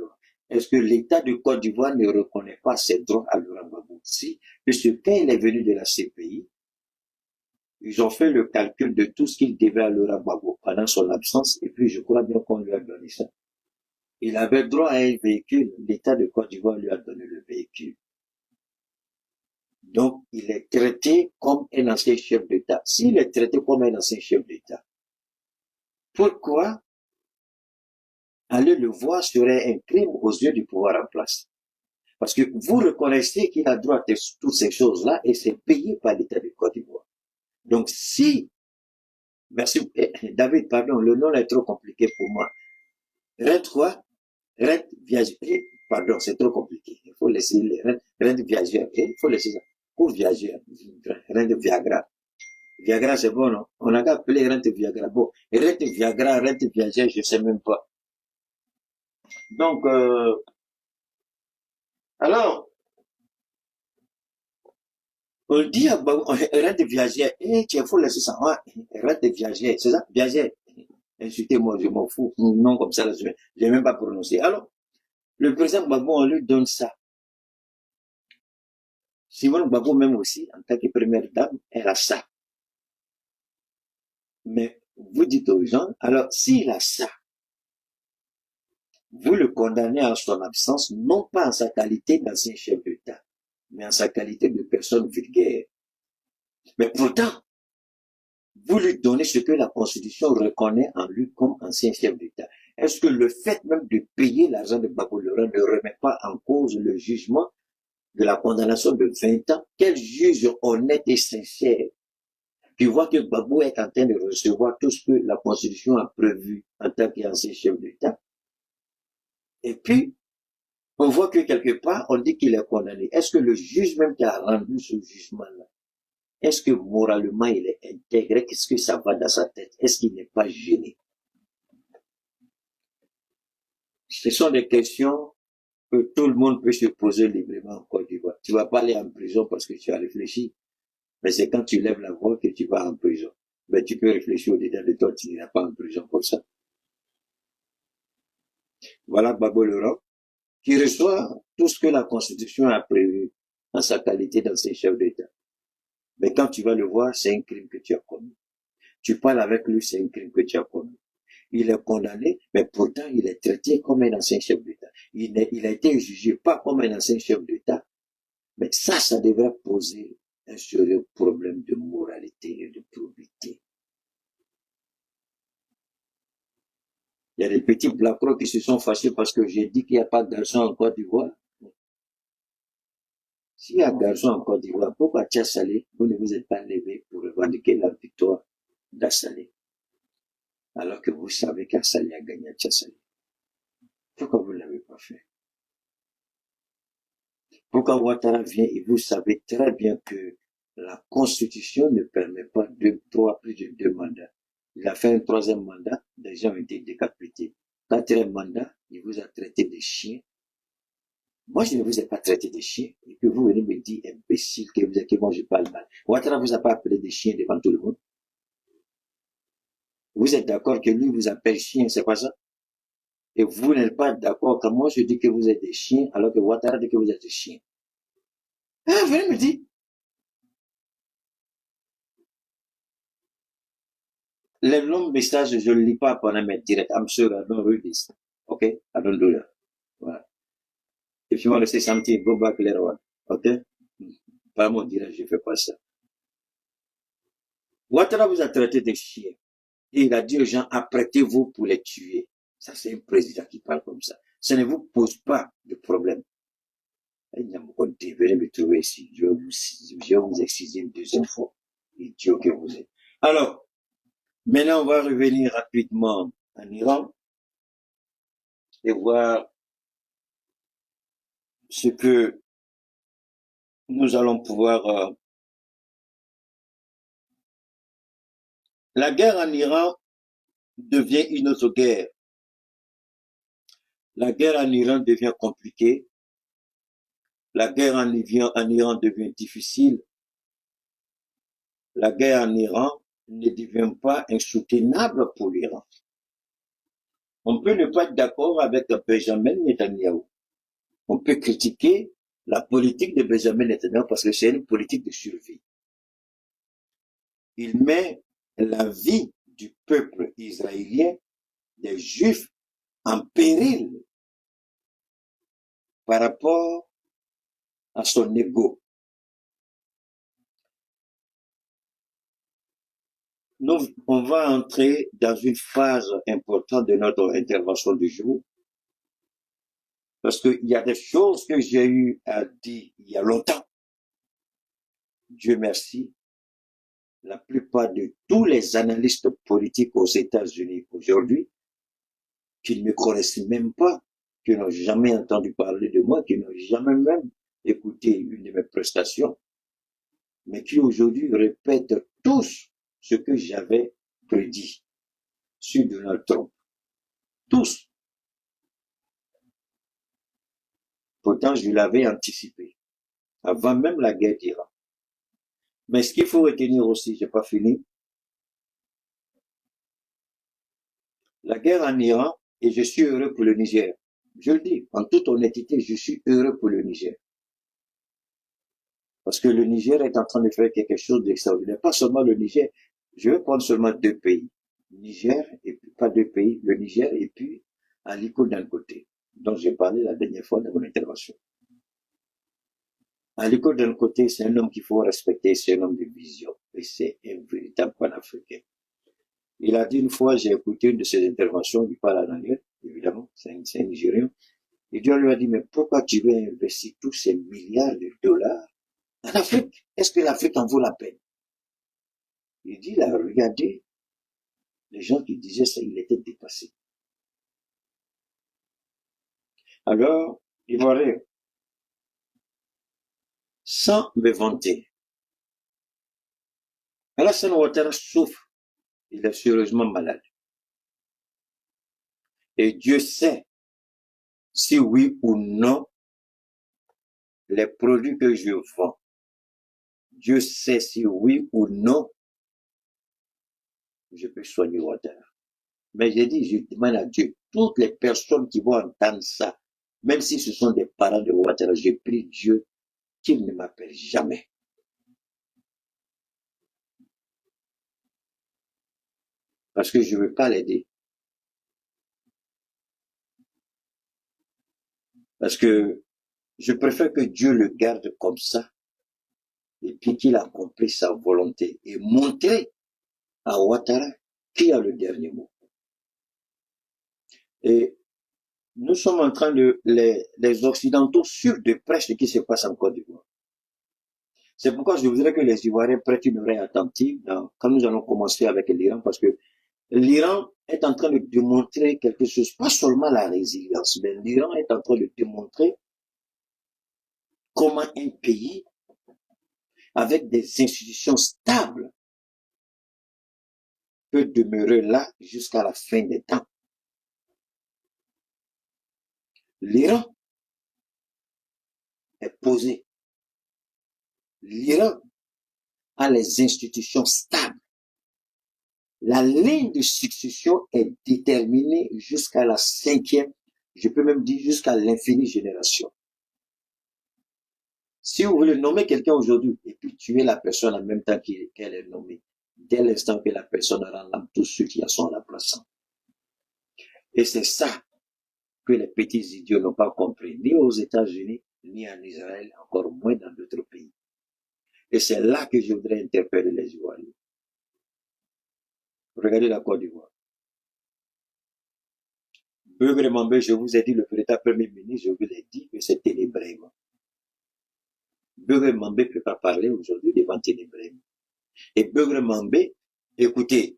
Speaker 1: est-ce que l'État de Côte d'Ivoire ne reconnaît pas ses droits à Laurent Gbagbo? Si, puisque quand il est venu de la CPI, ils ont fait le calcul de tout ce qu'il devait à Laurent Gbagbo pendant son absence, et puis je crois bien qu'on lui a donné ça. Il avait droit à un véhicule, l'État de Côte d'Ivoire lui a donné le véhicule. Donc, il est traité comme un ancien chef d'État. S'il est traité comme un ancien chef d'État, pourquoi aller le voir serait un crime aux yeux du pouvoir en place? Parce que vous reconnaissez qu'il a droit à toutes ces choses-là et c'est payé par l'État de Côte d'Ivoire. Donc si, merci, David, pardon, le nom est trop compliqué pour moi. Rente quoi? Rente viagère. Pardon, c'est trop compliqué. Il faut laisser les rente viagère. Il faut laisser ça. Pour viagère. Rente Viagra. Viagra, c'est bon, non? On a qu'à appeler rente Viagra. Bon. Et rente Viagra, rente viagère, je sais même pas. Donc, alors, on dit à Babou, rente viagère. Tu faut laisser ça. Rente viagère. C'est ça? Viagère. Insultez-moi, je m'en fous. Non, comme ça, je n'ai même pas prononcé. Alors, le président Babou, on lui donne ça. Simone Babou, même aussi, en tant que première dame, elle a ça. Mais vous dites aux gens, alors, s'il a ça, vous le condamnez en son absence, non pas en sa qualité d'ancien chef d'État, mais en sa qualité de personne vulgaire. Mais pourtant, vous lui donnez ce que la Constitution reconnaît en lui comme ancien chef d'État. Est-ce que le fait même de payer l'argent de Babou Laurent ne remet pas en cause le jugement de la condamnation de 20 ans? Quel juge honnête et sincère qui voit que Babou est en train de recevoir tout ce que la Constitution a prévu en tant qu'ancien chef d'État? Et puis, on voit que quelque part, on dit qu'il est condamné. Est-ce que le juge même qui a rendu ce jugement-là, est-ce que moralement il est intégré? Qu'est-ce que ça va dans sa tête? Est-ce qu'il n'est pas gêné? Ce sont des questions que tout le monde peut se poser librement en Côte d'Ivoire. Tu vas pas aller en prison parce que tu as réfléchi. Mais c'est quand tu lèves la voix que tu vas en prison. Mais tu peux réfléchir au-dedans de toi, tu n'iras pas en prison comme ça. Voilà Babou Laurent, qui reçoit tout ce que la Constitution a prévu en sa qualité d'ancien chef d'État. Mais quand tu vas le voir, c'est un crime que tu as commis. Tu parles avec lui, c'est un crime que tu as commis. Il est condamné, mais pourtant il est traité comme un ancien chef d'État. Il a été jugé pas comme un ancien chef d'État. Mais ça devrait poser un sérieux problème de moralité et de probité. Il y a des petits blacros qui se sont fâchés parce que j'ai dit qu'il n'y a pas de garçon en Côte d'Ivoire. S'il y a garçon en Côte d'Ivoire, pourquoi Tchad Salé, vous ne vous êtes pas levé pour revendiquer la victoire d'Assalé, alors que vous savez qu'Assalé a gagné à Tchad Salé? Pourquoi vous ne l'avez pas fait? Pourquoi Ouattara vient et vous savez très bien que la Constitution ne permet pas plus de 2 mandats. Il a fait un 3e mandat, des gens ont été décapités. 4e mandat, il vous a traité de chien. Moi, je ne vous ai pas traité de chien. Et que vous venez me dire, imbécile, que moi je parle mal. Ouattara vous a pas appelé des chiens devant tout le monde. Vous êtes d'accord que lui vous appelle chien, c'est pas ça? Et vous n'êtes pas d'accord quand moi je dis que vous êtes des chiens, alors que Ouattara dit que vous êtes des chiens. Ah, venez me dire. Les longs messages, je ne lis pas pendant mes directs. I'm sure I don't read this. Okay? I don't do that. Voilà. If you want to say something, go back later on. Okay? Pas mon direct, je ne fais pas ça. Ouattara vous a traité de chiens. Et il a dit aux gens, apprêtez-vous pour les tuer. Ça, c'est un président qui parle comme ça. Ça ne vous pose pas de problème. Il y a beaucoup de venez me trouver ici. Je vais vous exciser une 2e fois. Idiot que vous êtes. Alors, maintenant, on va revenir rapidement en Iran et voir ce que nous allons pouvoir... La guerre en Iran devient une autre guerre. La guerre en Iran devient compliquée. La guerre en Iran devient difficile. La guerre en Iran ne devient pas insoutenable pour l'Iran. On peut ne pas être d'accord avec Benjamin Netanyahu. On peut critiquer la politique de Benjamin Netanyahu parce que c'est une politique de survie. Il met la vie du peuple israélien, des Juifs, en péril par rapport à son ego. On va entrer dans une phase importante de notre intervention du jour. Parce qu'il y a des choses que j'ai eu à dire il y a longtemps. Dieu merci, la plupart de tous les analystes politiques aux États-Unis aujourd'hui, qui ne me connaissent même pas, qui n'ont jamais entendu parler de moi, qui n'ont jamais même écouté une de mes prestations, mais qui aujourd'hui répètent tous ce que j'avais prédit sur Donald Trump. Tous. Pourtant, je l'avais anticipé, avant même la guerre d'Iran. Mais ce qu'il faut retenir aussi, j'ai pas fini, la guerre en Iran, et je suis heureux pour le Niger. Je le dis, en toute honnêteté, je suis heureux pour le Niger. Parce que le Niger est en train de faire quelque chose d'extraordinaire. Pas seulement le Niger, je vais prendre seulement deux pays. Niger, et puis pas deux pays, le Niger et puis Aliko d'un côté, dont j'ai parlé la dernière fois dans mon intervention. Aliko d'un côté, c'est un homme qu'il faut respecter, c'est un homme de vision, et c'est un véritable panafricain. Il a dit une fois, j'ai écouté une de ses interventions, il parle en anglais, évidemment, c'est un Nigérien. Et Dieu lui a dit, mais pourquoi tu veux investir tous ces milliards de dollars en Afrique? Est-ce que l'Afrique en vaut la peine? Il dit, il a regardé les gens qui disaient ça, il était dépassé. Alors, il va dire, sans me vanter, Alassane Ouattara souffre. Il est sérieusement malade. Et Dieu sait si oui ou non les produits que je vends. Dieu sait si oui ou non je peux soigner Ouattara. Mais j'ai dit, je demande à Dieu, toutes les personnes qui vont entendre ça, même si ce sont des parents de Ouattara, je prie Dieu qu'il ne m'appelle jamais. Parce que je ne veux pas l'aider. Parce que je préfère que Dieu le garde comme ça et puis qu'il accomplisse sa volonté et montrer à Ouattara qui a le dernier mot. Et nous sommes en train de, les Occidentaux sûrs de près ce qui se passe en Côte d'Ivoire. C'est pourquoi je voudrais que les Ivoiriens prêtent une oreille attentive quand nous allons commencer avec l'Iran, parce que l'Iran est en train de démontrer quelque chose, pas seulement la résilience, mais l'Iran est en train de démontrer comment un pays avec des institutions stables peut demeurer là jusqu'à la fin des temps. L'Iran est posé. L'Iran a les institutions stables. La ligne de succession est déterminée jusqu'à la 5e, je peux même dire jusqu'à l'infinie génération. Si vous voulez nommer quelqu'un aujourd'hui et puis tuer la personne en même temps qu'elle est nommée, dès l'instant que la personne rend l'âme, tous ceux qui sont à la place. Et c'est ça que les petits idiots n'ont pas compris, ni aux États-Unis, ni en Israël, encore moins dans d'autres pays. Et c'est là que je voudrais interpeller les Ivoiriens. Regardez la Côte d'Ivoire. Beugre Mambé, je vous ai dit, le véritable premier ministre, je vous ai dit que c'est Ténébrahima. Beugre Mambé ne peut pas parler aujourd'hui devant Ténébrahima. Et Beugre Mambé, écoutez,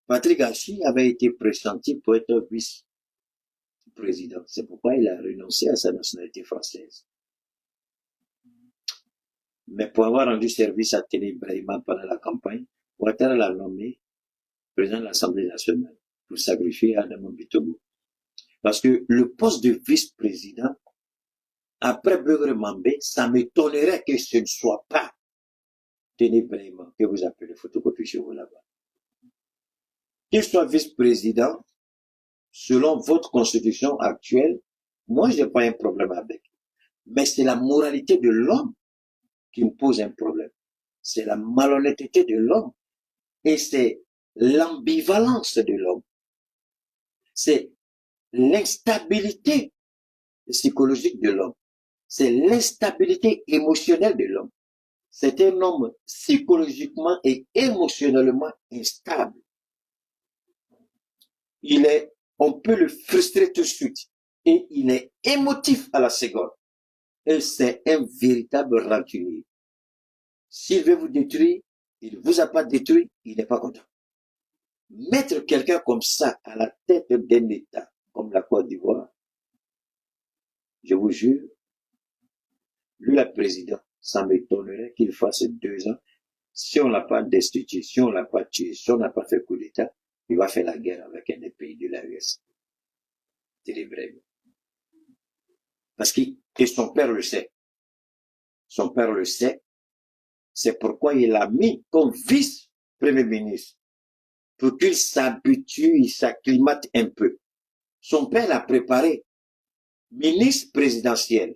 Speaker 1: Patrick Hachi avait été pressenti pour être vice-président. C'est pourquoi il a renoncé à sa nationalité française. Mais pour avoir rendu service à Ténébrahima pendant la campagne, Ouattara l'a nommé président de l'Assemblée nationale pour sacrifier Adama Bitogo. Parce que le poste de vice-président, après Beugre Mambé, ça m'étonnerait que ce ne soit pas Ténébrahima que vous appelez photocopie chez vous là-bas. Qu'il soit vice-président, selon votre constitution actuelle, moi je n'ai pas un problème avec. Mais c'est la moralité de l'homme qui me pose un problème. C'est la malhonnêteté de l'homme. Et c'est l'ambivalence de l'homme. C'est l'instabilité psychologique de l'homme. C'est l'instabilité émotionnelle de l'homme. C'est un homme psychologiquement et émotionnellement instable. On peut le frustrer tout de suite. Et il est émotif à la seconde. Et c'est un véritable rancunier. S'il veut vous détruire, il ne vous a pas détruit, il n'est pas content. Mettre quelqu'un comme ça à la tête d'un État, comme la Côte d'Ivoire, je vous jure, lui, le président, ça m'étonnerait qu'il fasse 2 ans. Si on l'a pas destitué, si on l'a pas tué, si on n'a pas fait coup d'État, il va faire la guerre avec un des pays de l'AES. Terrible. Parce que son père le sait. Son père le sait. C'est pourquoi il l'a mis comme vice-premier ministre. Pour qu'il s'habitue, il s'acclimate un peu. Son père l'a préparé. Ministre présidentiel.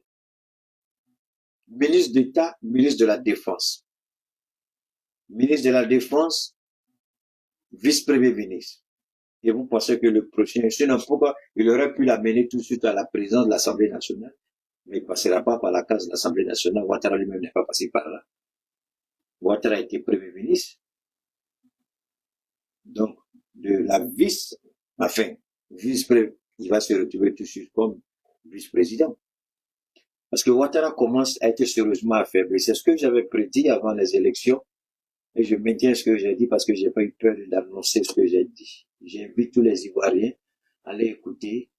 Speaker 1: Ministre d'État, ministre de la Défense. Ministre de la Défense, vice-premier ministre. Et vous pensez que le prochain, sinon pourquoi il aurait pu l'amener tout de suite à la présidence de l'Assemblée nationale, mais il ne passera pas par la case de l'Assemblée nationale. Ouattara lui-même n'est pas passé par là. Ouattara a été premier ministre. Donc, de la vice-président, il va se retrouver tout de suite comme vice-président. Parce que Ouattara commence à être sérieusement affaibli. C'est ce que j'avais prédit avant les élections. Et je maintiens ce que j'ai dit parce que j'ai pas eu peur d'annoncer ce que j'ai dit. J'invite tous les Ivoiriens à aller écouter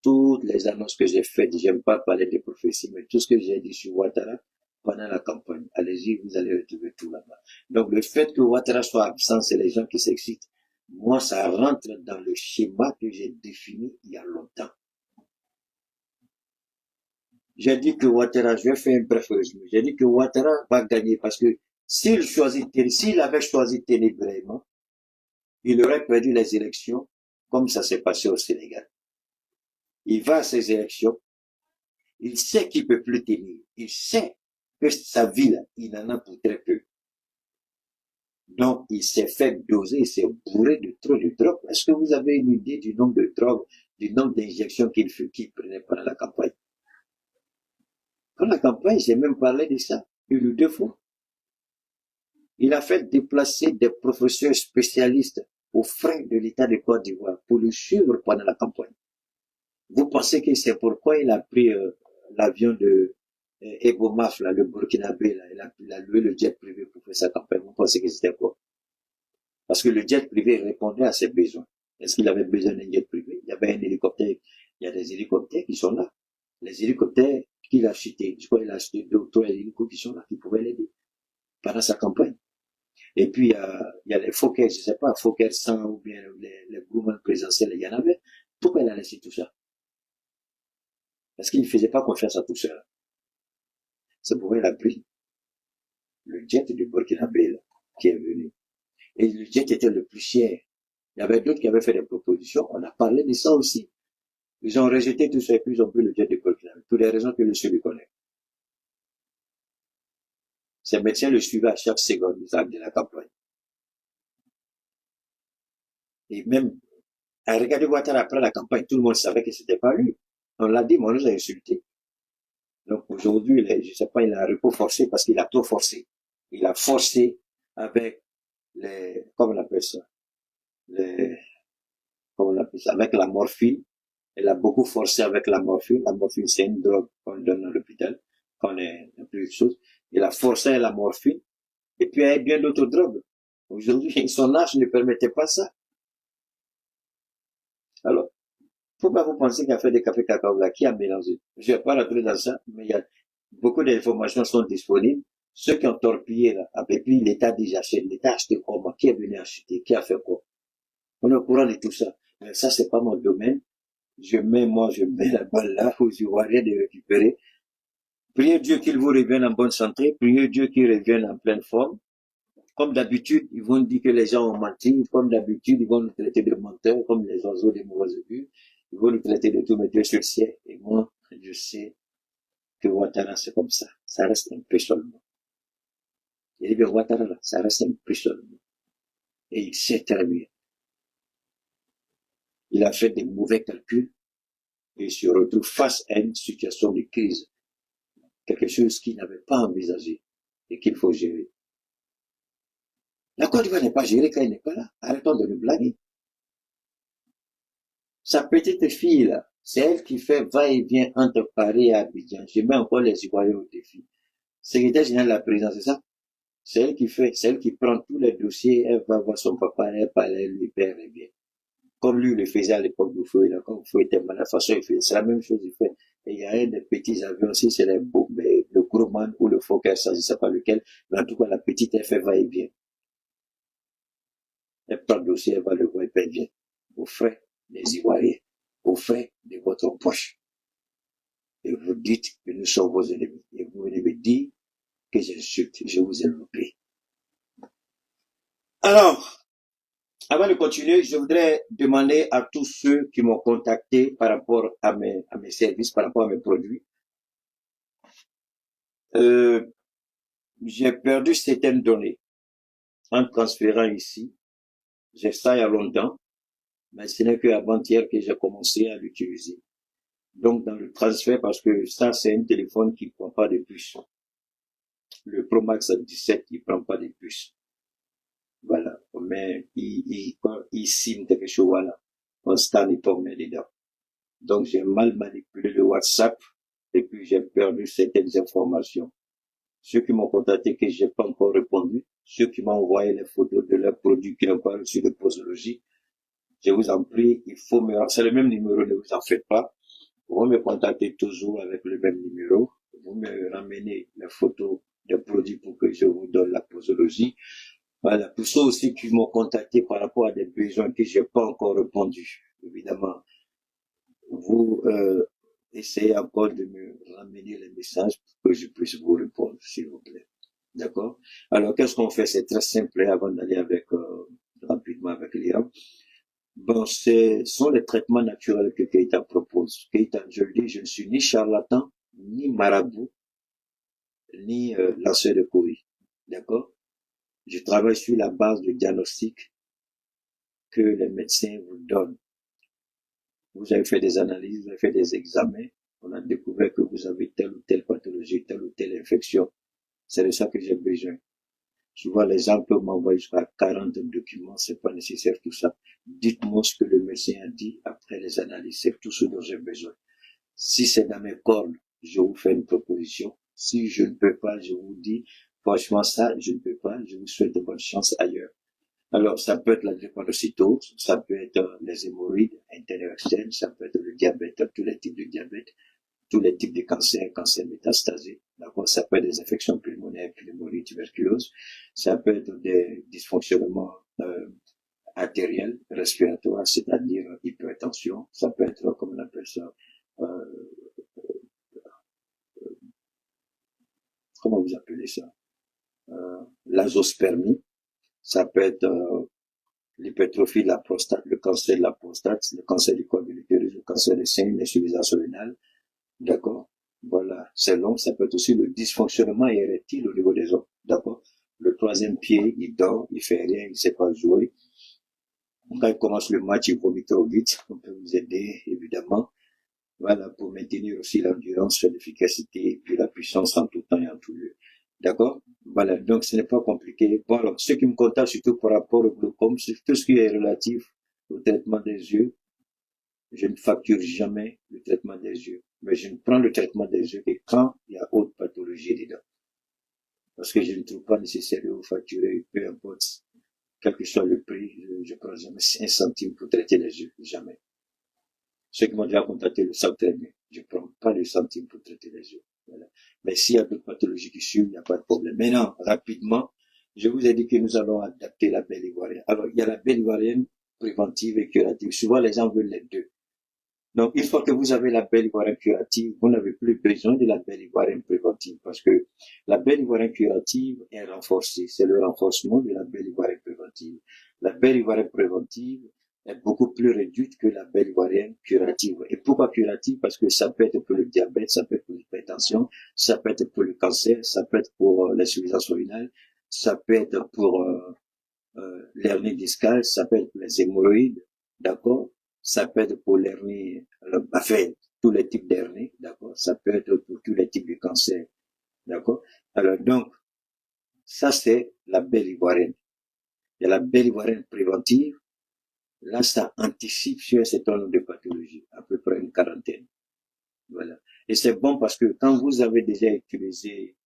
Speaker 1: toutes les annonces que j'ai faites. J'aime pas parler de prophéties, mais tout ce que j'ai dit sur Ouattara pendant la campagne. Allez-y, vous allez retrouver tout là-bas. Donc le fait que Ouattara soit absent, c'est les gens qui s'excitent. Moi, ça rentre dans le schéma que j'ai défini il y a longtemps. J'ai dit que Ouattara, je vais faire un bref résumé. J'ai dit que Ouattara va gagner parce que s'il avait choisi ténébreusement, il aurait perdu les élections comme ça s'est passé au Sénégal. Il va à ces élections, il sait qu'il peut plus tenir, il sait que sa vie là, il en a pour très peu. Donc, il s'est fait doser, il s'est bourré de trop de drogue. Est-ce que vous avez une idée du nombre de drogues, du nombre d'injections qu'il prenait pendant la campagne? Pendant la campagne, j'ai même parlé de ça, une ou 2 fois. Il a fait déplacer des professeurs spécialistes aux frais de l'État de Côte d'Ivoire pour le suivre pendant la campagne. Vous pensez que c'est pourquoi il a pris l'avion de Ebomaf, là, le Burkinabé, là, il a loué le jet privé pour faire sa campagne. Vous pensez que c'était quoi? Parce que le jet privé répondait à ses besoins. Est-ce qu'il avait besoin d'un jet privé? Il y avait un hélicoptère. Il y a des hélicoptères qui sont là. Les hélicoptères qu'il a achetés, je crois qu'il a acheté 2 ou 3 hélicoptères qui sont là, qui pouvaient l'aider pendant sa campagne. Et puis, il y a les Fokker, je sais pas, Fokker 100 ou bien les Grumman présidentiels, il y en avait. Pourquoi il a laissé tout ça? Parce qu'il ne faisait pas confiance à tout seul. C'est pourquoi il a pris le jet du Burkinabé qui est venu. Et le jet était le plus cher. Il y avait d'autres qui avaient fait des propositions. On a parlé de ça aussi. Ils ont rejeté tout ça et puis ils ont pris le jet du Burkinabé. Pour les raisons que le seul connaît. Ces médecins le suivaient à chaque seconde de la campagne. Et même, à regarder Ouattara après la campagne, tout le monde savait que c'était pas lui. On l'a dit, mais on nous a insultés. Donc aujourd'hui, je sais pas, il a un repos forcé parce qu'il a trop forcé. Il a forcé avec comment on appelle ça? Avec la morphine. Il a beaucoup forcé avec la morphine. La morphine, c'est une drogue qu'on donne à l'hôpital quand on est un peu de choses. Il a forcé la morphine. Et puis, il y a bien d'autres drogues. Aujourd'hui, son âge ne permettait pas ça. Alors, pourquoi vous pensez qu'il a fait des cafés cacao là? Qui a mélangé? Je ne vais pas rentrer dans ça, mais il y a beaucoup d'informations sont disponibles. Ceux qui ont torpillé là, avec lui, l'État dit j'achète. L'État a acheté comment? Qui est venu acheter? Qui a fait quoi? On est au courant de tout ça. Mais ça, c'est pas mon domaine. Je mets la balle là, aux Ivoiriens de récupérer. Priez Dieu qu'il vous revienne en bonne santé. Priez Dieu qu'il revienne en pleine forme. Comme d'habitude, ils vont dire que les gens ont menti. Comme d'habitude, ils vont nous traiter de menteurs, comme les oiseaux des mauvais augures. Ils vont nous traiter de tout, mais Dieu sur le ciel. Et moi, je sais que Ouattara, c'est comme ça. Ça reste un peu seulement. Il dit que Ouattara, là, ça reste un peu seulement. Et il sait très bien. Il a fait des mauvais calculs. Et il se retrouve face à une situation de crise. Quelque chose qu'il n'avait pas envisagé. Et qu'il faut gérer. La Côte d'Ivoire n'est pas gérée quand il n'est pas là. Arrêtons de nous blaguer. Sa petite fille, là, C'est elle qui fait va-et-vient entre Paris et Abidjan. Je mets encore les Ivoiriens au défi. Secrétaire général de la présidence, c'est ça? C'est elle qui fait, c'est elle qui prend tous les dossiers, elle va voir son papa, elle parle, elle lui perd et bien. Comme lui le faisait à l'époque de Fouet, quand Fouet était malade, de toute façon, il fait, c'est la même chose, il fait. Et il y a un des petits avions aussi, c'est le Grumman ou le Fokker, ça, je sais pas lequel, mais en tout cas, la petite, elle fait va-et-vient. Elle prend le dossier, elle va le voir, elle perd bien. Aux frais des Ivoiriens, aux frais de votre poche. Et vous dites que nous sommes vos ennemis. Et vous venez me dire que j'insulte, je vous ai loupé. Alors, avant de continuer, je voudrais demander à tous ceux qui m'ont contacté par rapport à mes services, par rapport à mes produits. J'ai perdu certaines données en transférant ici. J'ai ça il y a longtemps, mais ce n'est qu'avant-hier que j'ai commencé à l'utiliser. Donc, dans le transfert, parce que ça, c'est un téléphone qui ne prend pas de puce. Le Pro Max 17, il prend pas de puce. Voilà. Mais il signe quelque chose, voilà. On scanne et on met dedans. Donc, j'ai mal manipulé le WhatsApp et puis j'ai perdu certaines informations. Ceux qui m'ont contacté que j'ai pas encore répondu, ceux qui m'ont envoyé les photos de leurs produits qui n'ont pas reçu de posologie, je vous en prie, c'est le même numéro, ne vous en faites pas. Vous me contactez toujours avec le même numéro. Vous me ramenez les photos des produits pour que je vous donne la posologie. Voilà. Pour ceux aussi qui m'ont contacté par rapport à des besoins que j'ai pas encore répondu, évidemment, vous essayez encore de me ramener les messages pour que je puisse vous répondre, s'il vous plaît. D'accord? Alors, qu'est-ce qu'on fait? C'est très simple avant d'aller avec rapidement avec l'IRAM. Bon, ce sont les traitements naturels que Keita propose. Keita, je le dis, je ne suis ni charlatan, ni marabout, ni lanceur de courrier. D'accord? Je travaille sur la base de diagnostic que les médecins vous donnent. Vous avez fait des analyses, vous avez fait des examens, on a découvert que vous avez telle ou telle pathologie, telle ou telle infection. C'est de ça que j'ai besoin. Souvent, les gens peuvent m'envoyer jusqu'à 40 documents, c'est pas nécessaire tout ça. Dites-moi ce que le médecin a dit après les analyses, c'est tout ce dont j'ai besoin. Si c'est dans mes cordes, je vous fais une proposition. Si je ne peux pas, je vous dis, franchement, ça, je ne peux pas, je vous souhaite de bonne chance ailleurs. Alors, ça peut être la drépanocytose, ça peut être les hémorroïdes intérieures externes, ça peut être le diabète, tous les types de diabète, tous les types de cancer métastasé, d'accord, ça peut être des infections pulmonaires, pneumonie, tuberculose, ça peut être des dysfonctionnements artériels, respiratoires, c'est-à-dire hypertension, ça peut être, comme on appelle ça, comment vous appelez ça, l'azospermie, ça peut être l'hypertrophie de la prostate, le cancer de la prostate, le cancer du col de l'utérus, le cancer des seins, l'insuffisance rénale. D'accord? Voilà. C'est long. Ça peut être aussi le dysfonctionnement érectile au niveau des hommes. D'accord? Le troisième pied, il dort, il fait rien, il sait pas jouer. Quand il commence le match, il vomit trop vite. On peut vous aider, évidemment. Voilà, pour maintenir aussi l'endurance, l'efficacité, et puis la puissance en tout temps et en tout lieu. D'accord? Voilà, donc ce n'est pas compliqué. Bon, alors, ceux qui me contactent surtout par rapport au glaucome, c'est tout ce qui est relatif au traitement des yeux. Je ne facture jamais le traitement des yeux. Mais je ne prends le traitement des yeux que quand il y a autre pathologie dedans. Parce que je ne trouve pas nécessaire de vous facturer, peu importe, quel que soit le prix, je prends jamais 5 centimes pour traiter les yeux. Jamais. Ceux qui m'ont déjà contacté le savent très bien. Je ne prends pas le centime pour traiter les yeux. Voilà. Mais s'il y a d'autres pathologies qui suivent, il n'y a pas de problème. Maintenant, rapidement, je vous ai dit que nous allons adapter la belle ivoirienne. Alors, il y a la belle ivoirienne préventive et curative. Souvent, les gens veulent les deux. Donc, une fois que vous avez la belle ivoirienne curative, vous n'avez plus besoin de la belle ivoirienne préventive parce que la belle ivoirienne curative est renforcée. C'est le renforcement de la belle ivoirienne préventive. La belle ivoirienne préventive est beaucoup plus réduite que la belle ivoirienne curative. Et pourquoi curative? Parce que ça peut être pour le diabète, ça peut être pour l'hypertension, ça peut être pour le cancer, ça peut être pour l'insuffisance rénale, ça peut être pour l'hernie discale, ça peut être pour les hémorroïdes, d'accord? Ça peut être pour l'hernie, enfin, tous les types d'hernie, d'accord? Ça peut être pour tous les types de cancers, d'accord? Alors donc, ça c'est la belle ivoirienne. Il y a la belle ivoirienne préventive. Là, ça anticipe sur un certain nombre de pathologies, à peu près une quarantaine. Voilà. Et c'est bon parce que quand vous avez déjà utilisé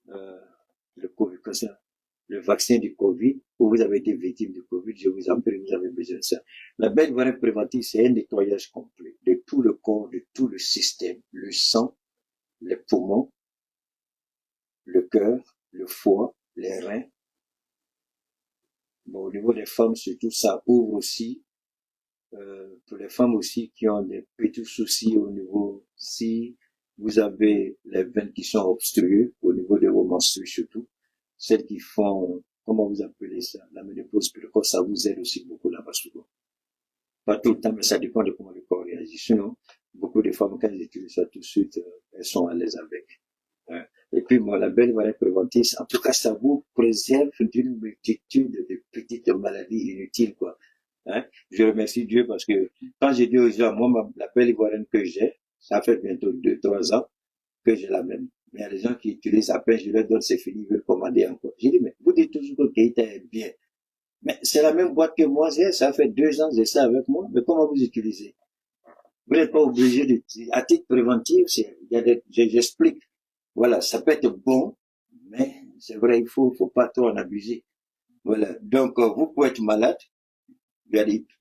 Speaker 1: le Covid, le vaccin du Covid, ou vous avez été victime du Covid, je vous en prie, vous avez besoin de ça. La belle variante préventive, c'est un nettoyage complet de tout le corps, de tout le système, le sang, les poumons, le cœur, le foie, les reins. Bon, au niveau des femmes, surtout, ça ouvre aussi pour les femmes aussi qui ont des petits soucis au niveau, si vous avez les veines qui sont obstruées au niveau de vos menstrues surtout, celles qui font, comment vous appelez ça, la ménopause précoce, ça vous aide aussi beaucoup là-bas souvent. Pas tout le temps, mais ça dépend de comment le corps réagit. Sinon, beaucoup de femmes, quand elles utilisent ça tout de suite, elles sont à l'aise avec. Hein. Et puis, moi, la belle variante préventive, en tout cas, ça vous préserve d'une multitude de petites maladies inutiles, quoi. Hein? Je remercie Dieu parce que quand j'ai dit aux gens, moi, la belle ivoirienne que j'ai, ça fait bientôt 2-3 ans que j'ai la même. Mais il y a des gens qui utilisent à peine, je leur donne, c'est fini, ils veulent commander encore. J'ai dit, mais vous dites toujours que Keïta est bien. Mais c'est la même boîte que moi, ça fait 2 ans, j'ai ça avec moi, mais comment vous utilisez? Vous n'êtes pas obligé d'utiliser. À titre préventif, j'explique. Voilà, ça peut être bon, mais c'est vrai, il faut pas trop en abuser. Voilà. Donc, vous pouvez être malade.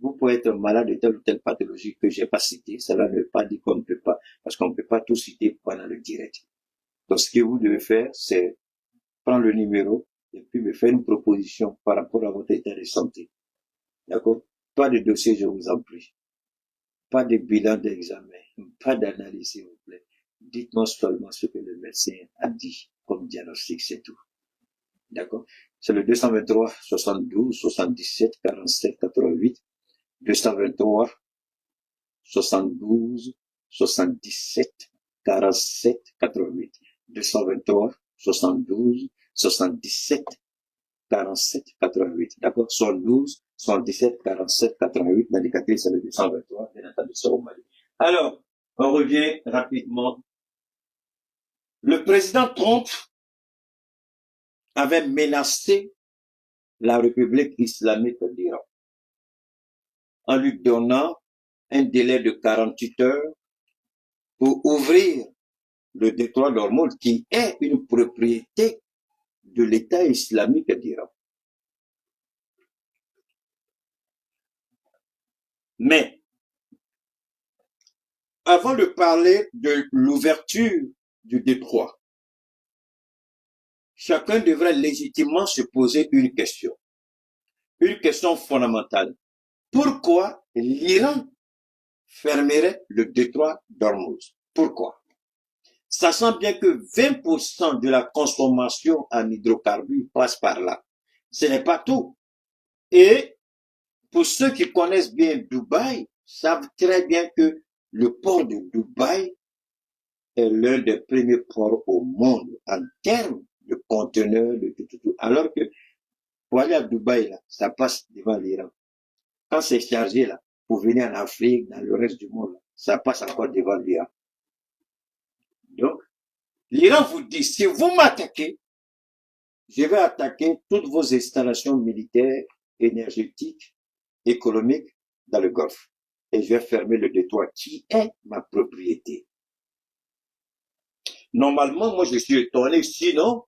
Speaker 1: Vous pouvez être malade de telle ou telle pathologie que j'ai pas citée. Cela ne veut pas dire qu'on ne peut pas, parce qu'on ne peut pas tout citer pendant le direct. Donc, ce que vous devez faire, c'est prendre le numéro et puis me faire une proposition par rapport à votre état de santé. D'accord? Pas de dossier, je vous en prie. Pas de bilan d'examen. Pas d'analyse, s'il vous plaît. Dites-moi seulement ce que le médecin a dit comme diagnostic, c'est tout. D'accord? C'est le 223 72 77 47 88. 223 72 77 47 88. 223 72 77 47 88. D'accord? 72 77 47 88. L'indicatif, c'est le 223. Bien entendu, c'est au Mali. Alors, on revient rapidement. Le président Trump avait menacé la République islamique d'Iran en lui donnant un délai de 48 heures pour ouvrir le détroit d'Ormuz, qui est une propriété de l'État islamique d'Iran. Mais, avant de parler de l'ouverture du détroit, chacun devrait légitimement se poser une question fondamentale. Pourquoi l'Iran fermerait le détroit d'Ormuz? Pourquoi? Sachant bien que 20% de la consommation en hydrocarbures passe par là. Ce n'est pas tout. Et pour ceux qui connaissent bien Dubaï, savent très bien que le port de Dubaï est l'un des premiers ports au monde en termes de conteneurs, de tout. Alors que pour aller à Dubaï, là, ça passe devant l'Iran. Quand c'est chargé, là, pour venir en Afrique, dans le reste du monde, là, ça passe encore devant l'Iran. Donc, l'Iran vous dit, si vous m'attaquez, je vais attaquer toutes vos installations militaires, énergétiques, économiques dans le Golfe. Et je vais fermer le détroit qui est ma propriété. Normalement, moi, je suis étonné. Sinon,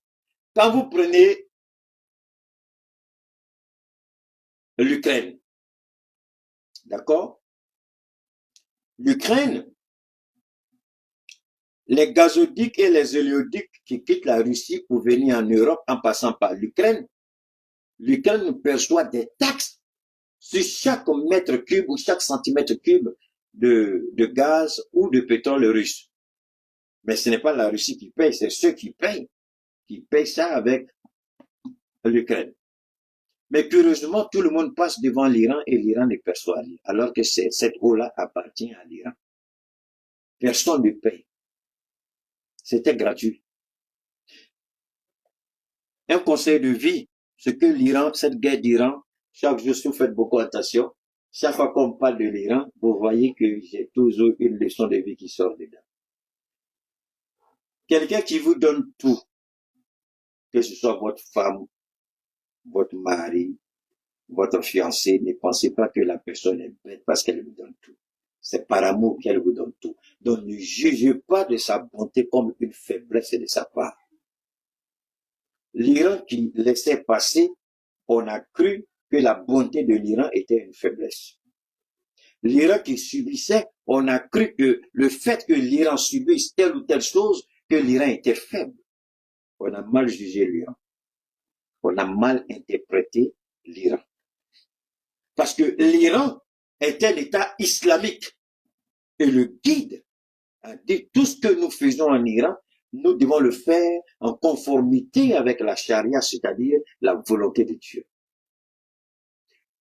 Speaker 1: quand vous prenez l'Ukraine, d'accord? L'Ukraine, les gazoducs et les oléoducs qui quittent la Russie pour venir en Europe en passant par l'Ukraine, l'Ukraine perçoit des taxes sur chaque mètre cube ou chaque centimètre cube de gaz ou de pétrole russe. Mais ce n'est pas la Russie qui paye, c'est ceux qui payent ça avec l'Ukraine. Mais curieusement, tout le monde passe devant l'Iran et l'Iran ne perçoit rien, alors que cette eau-là appartient à l'Iran. Personne ne paye. C'était gratuit. Un conseil de vie, ce que l'Iran, cette guerre d'Iran, chaque jour, si vous faites beaucoup attention, chaque fois qu'on parle de l'Iran, vous voyez que j'ai toujours une leçon de vie qui sort dedans. Quelqu'un qui vous donne tout, que ce soit votre femme, votre mari, votre fiancé, ne pensez pas que la personne est bête parce qu'elle vous donne tout. C'est par amour qu'elle vous donne tout. Donc ne jugez pas de sa bonté comme une faiblesse de sa part. L'Iran qui laissait passer, on a cru que la bonté de l'Iran était une faiblesse. L'Iran qui subissait, on a cru que le fait que l'Iran subisse telle ou telle chose, que l'Iran était faible. On a mal jugé l'Iran. On a mal interprété l'Iran. Parce que l'Iran est un État islamique. Et le guide a dit tout ce que nous faisons en Iran, nous devons le faire en conformité avec la charia, c'est-à-dire la volonté de Dieu.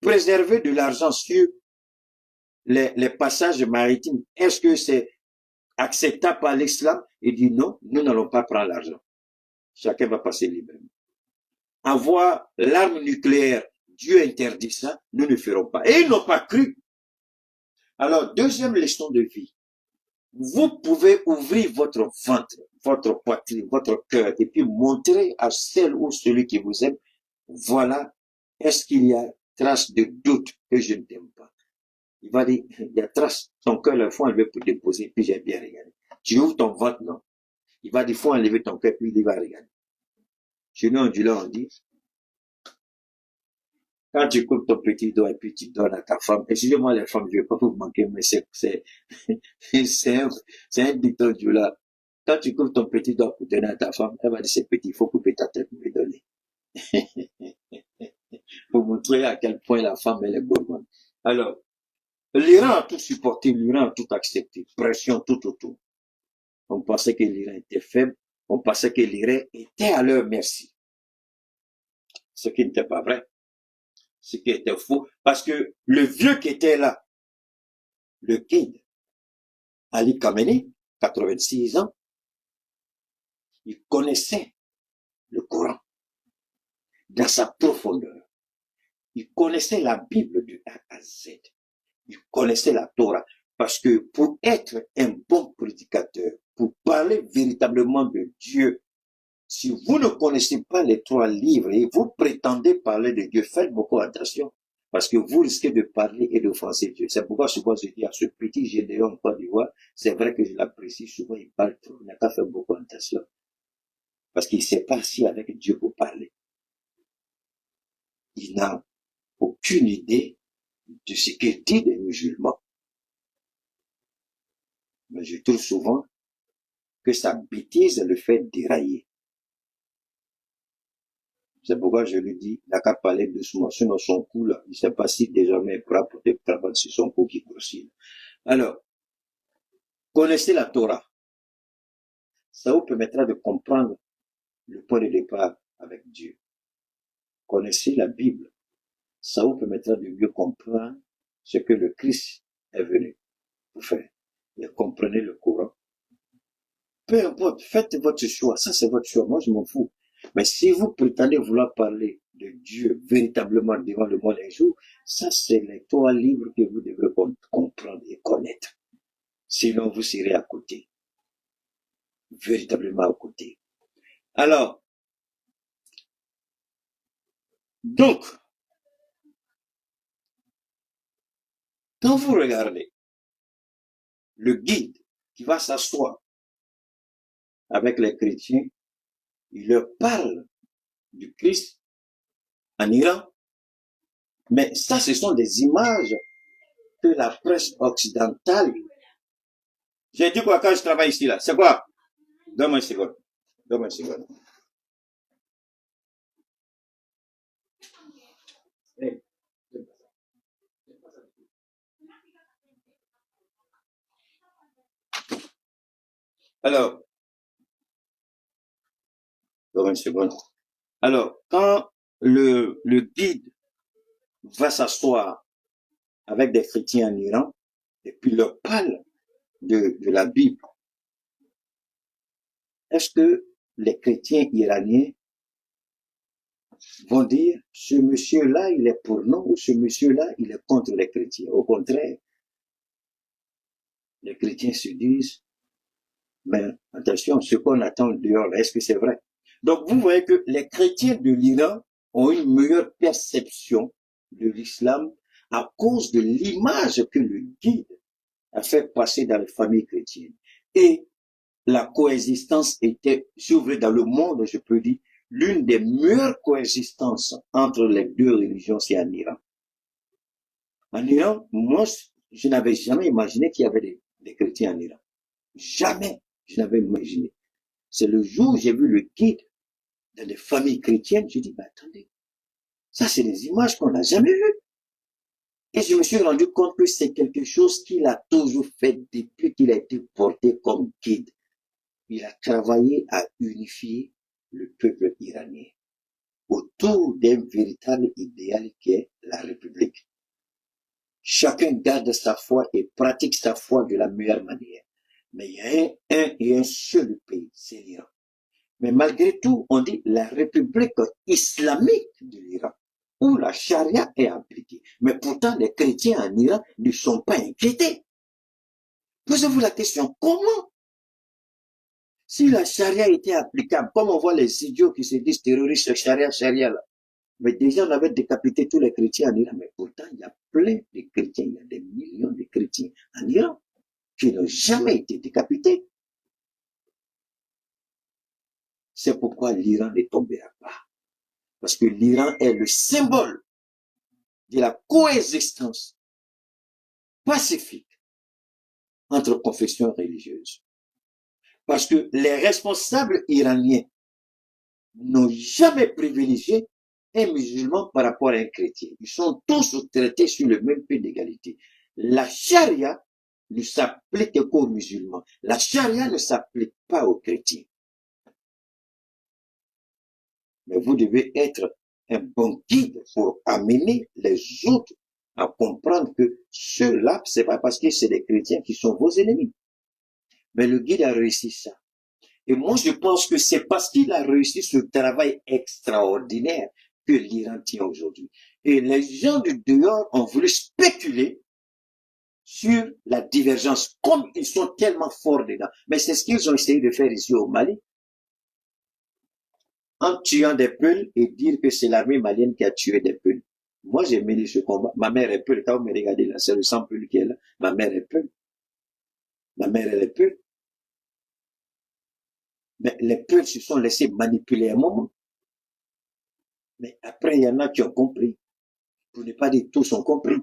Speaker 1: Préserver de l'argent sur les passages maritimes, est-ce que c'est acceptable par l'islam? Il dit non, nous n'allons pas prendre l'argent. Chacun va passer librement. Avoir l'arme nucléaire, Dieu interdit ça, nous ne ferons pas. Et ils n'ont pas cru. Alors, deuxième leçon de vie. Vous pouvez ouvrir votre ventre, votre poitrine, votre cœur, et puis montrer à celle ou celui qui vous aime, voilà, est-ce qu'il y a trace de doute que je ne t'aime pas? Il va dire, il y a trace, ton cœur, le faut enlever pour déposer, puis j'ai bien regardé. Tu ouvres ton ventre, non? Il va dire, faut enlever ton cœur, puis il va regarder. Chez nous, on dit, quand tu coupes ton petit doigt et puis tu donnes à ta femme, excusez-moi les femmes, je ne vais pas vous manquer, mais c'est un dicton du là. Quand tu coupes ton petit doigt pour donner à ta femme, elle va dire c'est petit, il faut couper ta tête pour lui donner. Pour montrer à quel point la femme elle est gourmande. Alors, l'Iran a tout supporté, l'Iran a tout accepté, pression tout autour. On pensait que l'Iran était faible, on pensait que l'Iran était à leur merci. Ce qui n'était pas vrai. Ce qui était faux, parce que le vieux qui était là, le guide, Ali Khamenei, 86 ans, il connaissait le Coran dans sa profondeur. Il connaissait la Bible de A à Z. Il connaissait la Torah. Parce que pour être un bon prédicateur, pour parler véritablement de Dieu, si vous ne connaissez pas les 3 livres et vous prétendez parler de Dieu, faites beaucoup attention. Parce que vous risquez de parler et d'offenser Dieu. C'est pourquoi souvent je dis à ce petit Gédéon en Côte d'Ivoire, c'est vrai que je l'apprécie, souvent il parle trop, il n'a pas fait beaucoup attention. Parce qu'il ne s'est pas assis avec Dieu pour parler. Il n'a aucune idée de ce qu'il dit des musulmans. Mais je trouve souvent que sa bêtise le fait dérailler. C'est pourquoi je lui dis, il n'a qu'à parler doucement, sinon son cou là, il ne sait pas si désormais il pourra porter travail sur son cou qui grossit. Alors, connaissez la Torah. Ça vous permettra de comprendre le point de départ avec Dieu. Connaissez la Bible. Ça vous permettra de mieux comprendre ce que le Christ est venu pour faire. Et comprenez le Coran. Peu importe, faites votre choix. Ça, c'est votre choix. Moi, je m'en fous. Mais si vous prétendez vouloir parler de Dieu véritablement devant le monde un jour, ça, c'est les 3 livres que vous devez comprendre et connaître. Sinon, vous serez à côté. Véritablement à côté. Alors, donc, quand vous regardez le guide qui va s'asseoir avec les chrétiens, il leur parle du Christ en Iran. Mais ça, ce sont des images que la presse occidentale... J'ai dit quoi quand je travaille ici là? C'est quoi? Donne-moi une seconde. Donne-moi une seconde. Alors, donne-moi une seconde. Alors, quand le guide va s'asseoir avec des chrétiens en Iran, et puis leur parle de la Bible, est-ce que les chrétiens iraniens vont dire, ce monsieur-là, il est pour nous, ou ce monsieur-là, il est contre les chrétiens? Au contraire, les chrétiens se disent, mais attention, ce qu'on attend dehors, est-ce que c'est vrai? Donc, vous voyez que les chrétiens de l'Iran ont une meilleure perception de l'islam à cause de l'image que le guide a fait passer dans les familles chrétiennes. Et la coexistence était, si vous voulez, dans le monde, je peux dire, l'une des meilleures coexistences entre les deux religions, c'est en Iran. En Iran, moi, je n'avais jamais imaginé qu'il y avait des chrétiens en Iran. Jamais, je n'avais imaginé. C'est le jour où j'ai vu le guide dans des familles chrétiennes, je dis, attendez, ça c'est des images qu'on n'a jamais vues. Et je me suis rendu compte que c'est quelque chose qu'il a toujours fait depuis qu'il a été porté comme guide. Il a travaillé à unifier le peuple iranien autour d'un véritable idéal qui est la République. Chacun garde sa foi et pratique sa foi de la meilleure manière. Mais il y a un seul pays, c'est l'Iran. Mais malgré tout, on dit la République islamique de l'Iran, où la charia est appliquée. Mais pourtant, les chrétiens en Iran ne sont pas inquiétés. Posez-vous la question, comment? Si la charia était applicable, comme on voit les idiots qui se disent terroristes, charia, là. Mais déjà, on avait décapité tous les chrétiens en Iran. Mais pourtant, il y a plein de chrétiens, il y a des millions de chrétiens en Iran qui n'ont jamais été décapités. C'est pourquoi l'Iran ne tombera pas. Parce que l'Iran est le symbole de la coexistence pacifique entre confessions religieuses. Parce que les responsables iraniens n'ont jamais privilégié un musulman par rapport à un chrétien. Ils sont tous traités sur le même pied d'égalité. La charia ne s'applique qu'aux musulmans. La charia ne s'applique pas aux chrétiens. Mais vous devez être un bon guide pour amener les autres à comprendre que ceux-là, c'est pas parce que c'est des chrétiens qui sont vos ennemis. Mais le guide a réussi ça. Et moi, je pense que c'est parce qu'il a réussi ce travail extraordinaire que l'Iran tient aujourd'hui. Et les gens du dehors ont voulu spéculer sur la divergence, comme ils sont tellement forts dedans. Mais c'est ce qu'ils ont essayé de faire ici au Mali. En tuant des Peuls et dire que c'est l'armée malienne qui a tué des Peuls. Moi, j'ai mené ce combat. Ma mère est Peul. Quand vous me regardez là, c'est le sang Peul qui est là. Ma mère est Peul. Ma mère, elle est Peul. Mais les Peuls se sont laissés manipuler un moment. Mais après, il y en a qui ont compris. Pour ne pas dire tous ont compris.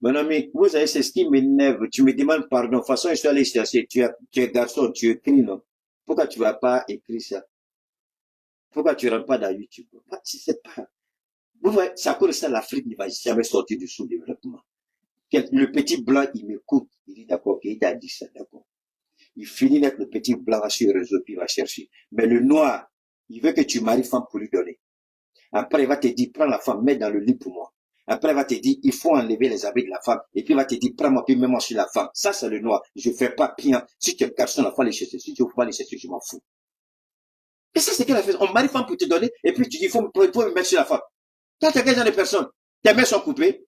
Speaker 1: Mon ami, vous savez, c'est ce qui m'énerve. Tu me demandes pardon. De toute façon, je suis allé chercher. Tu es garçon, tu écris, non? Pourquoi tu vas pas écrire ça? Pourquoi tu rentres pas dans YouTube? Si c'est pas. Vous voyez, c'est à cause de ça, l'Afrique ne va jamais sortir du sous-développement. Le petit blanc, il m'écoute. Il dit d'accord, il a dit ça, d'accord. Il finit d'être le petit blanc sur le réseau, puis il va chercher. Mais le noir, il veut que tu maries femme pour lui donner. Après, il va te dire, prends la femme, mets dans le lit pour moi. Après, il va te dire, il faut enlever les habits de la femme. Et puis, il va te dire, prends-moi, puis mets-moi sur la femme. Ça, c'est le noir. Je fais pas bien. Si tu es garçon, il faut aller chercher. Si tu ne veux pas aller chercher, je m'en fous. Et ça, c'est qu'elle a fait. On marie femme pour te donner, et puis tu dis, il faut me mettre sur la femme. Quand tu as quel genre de personne, tes mains sont coupées,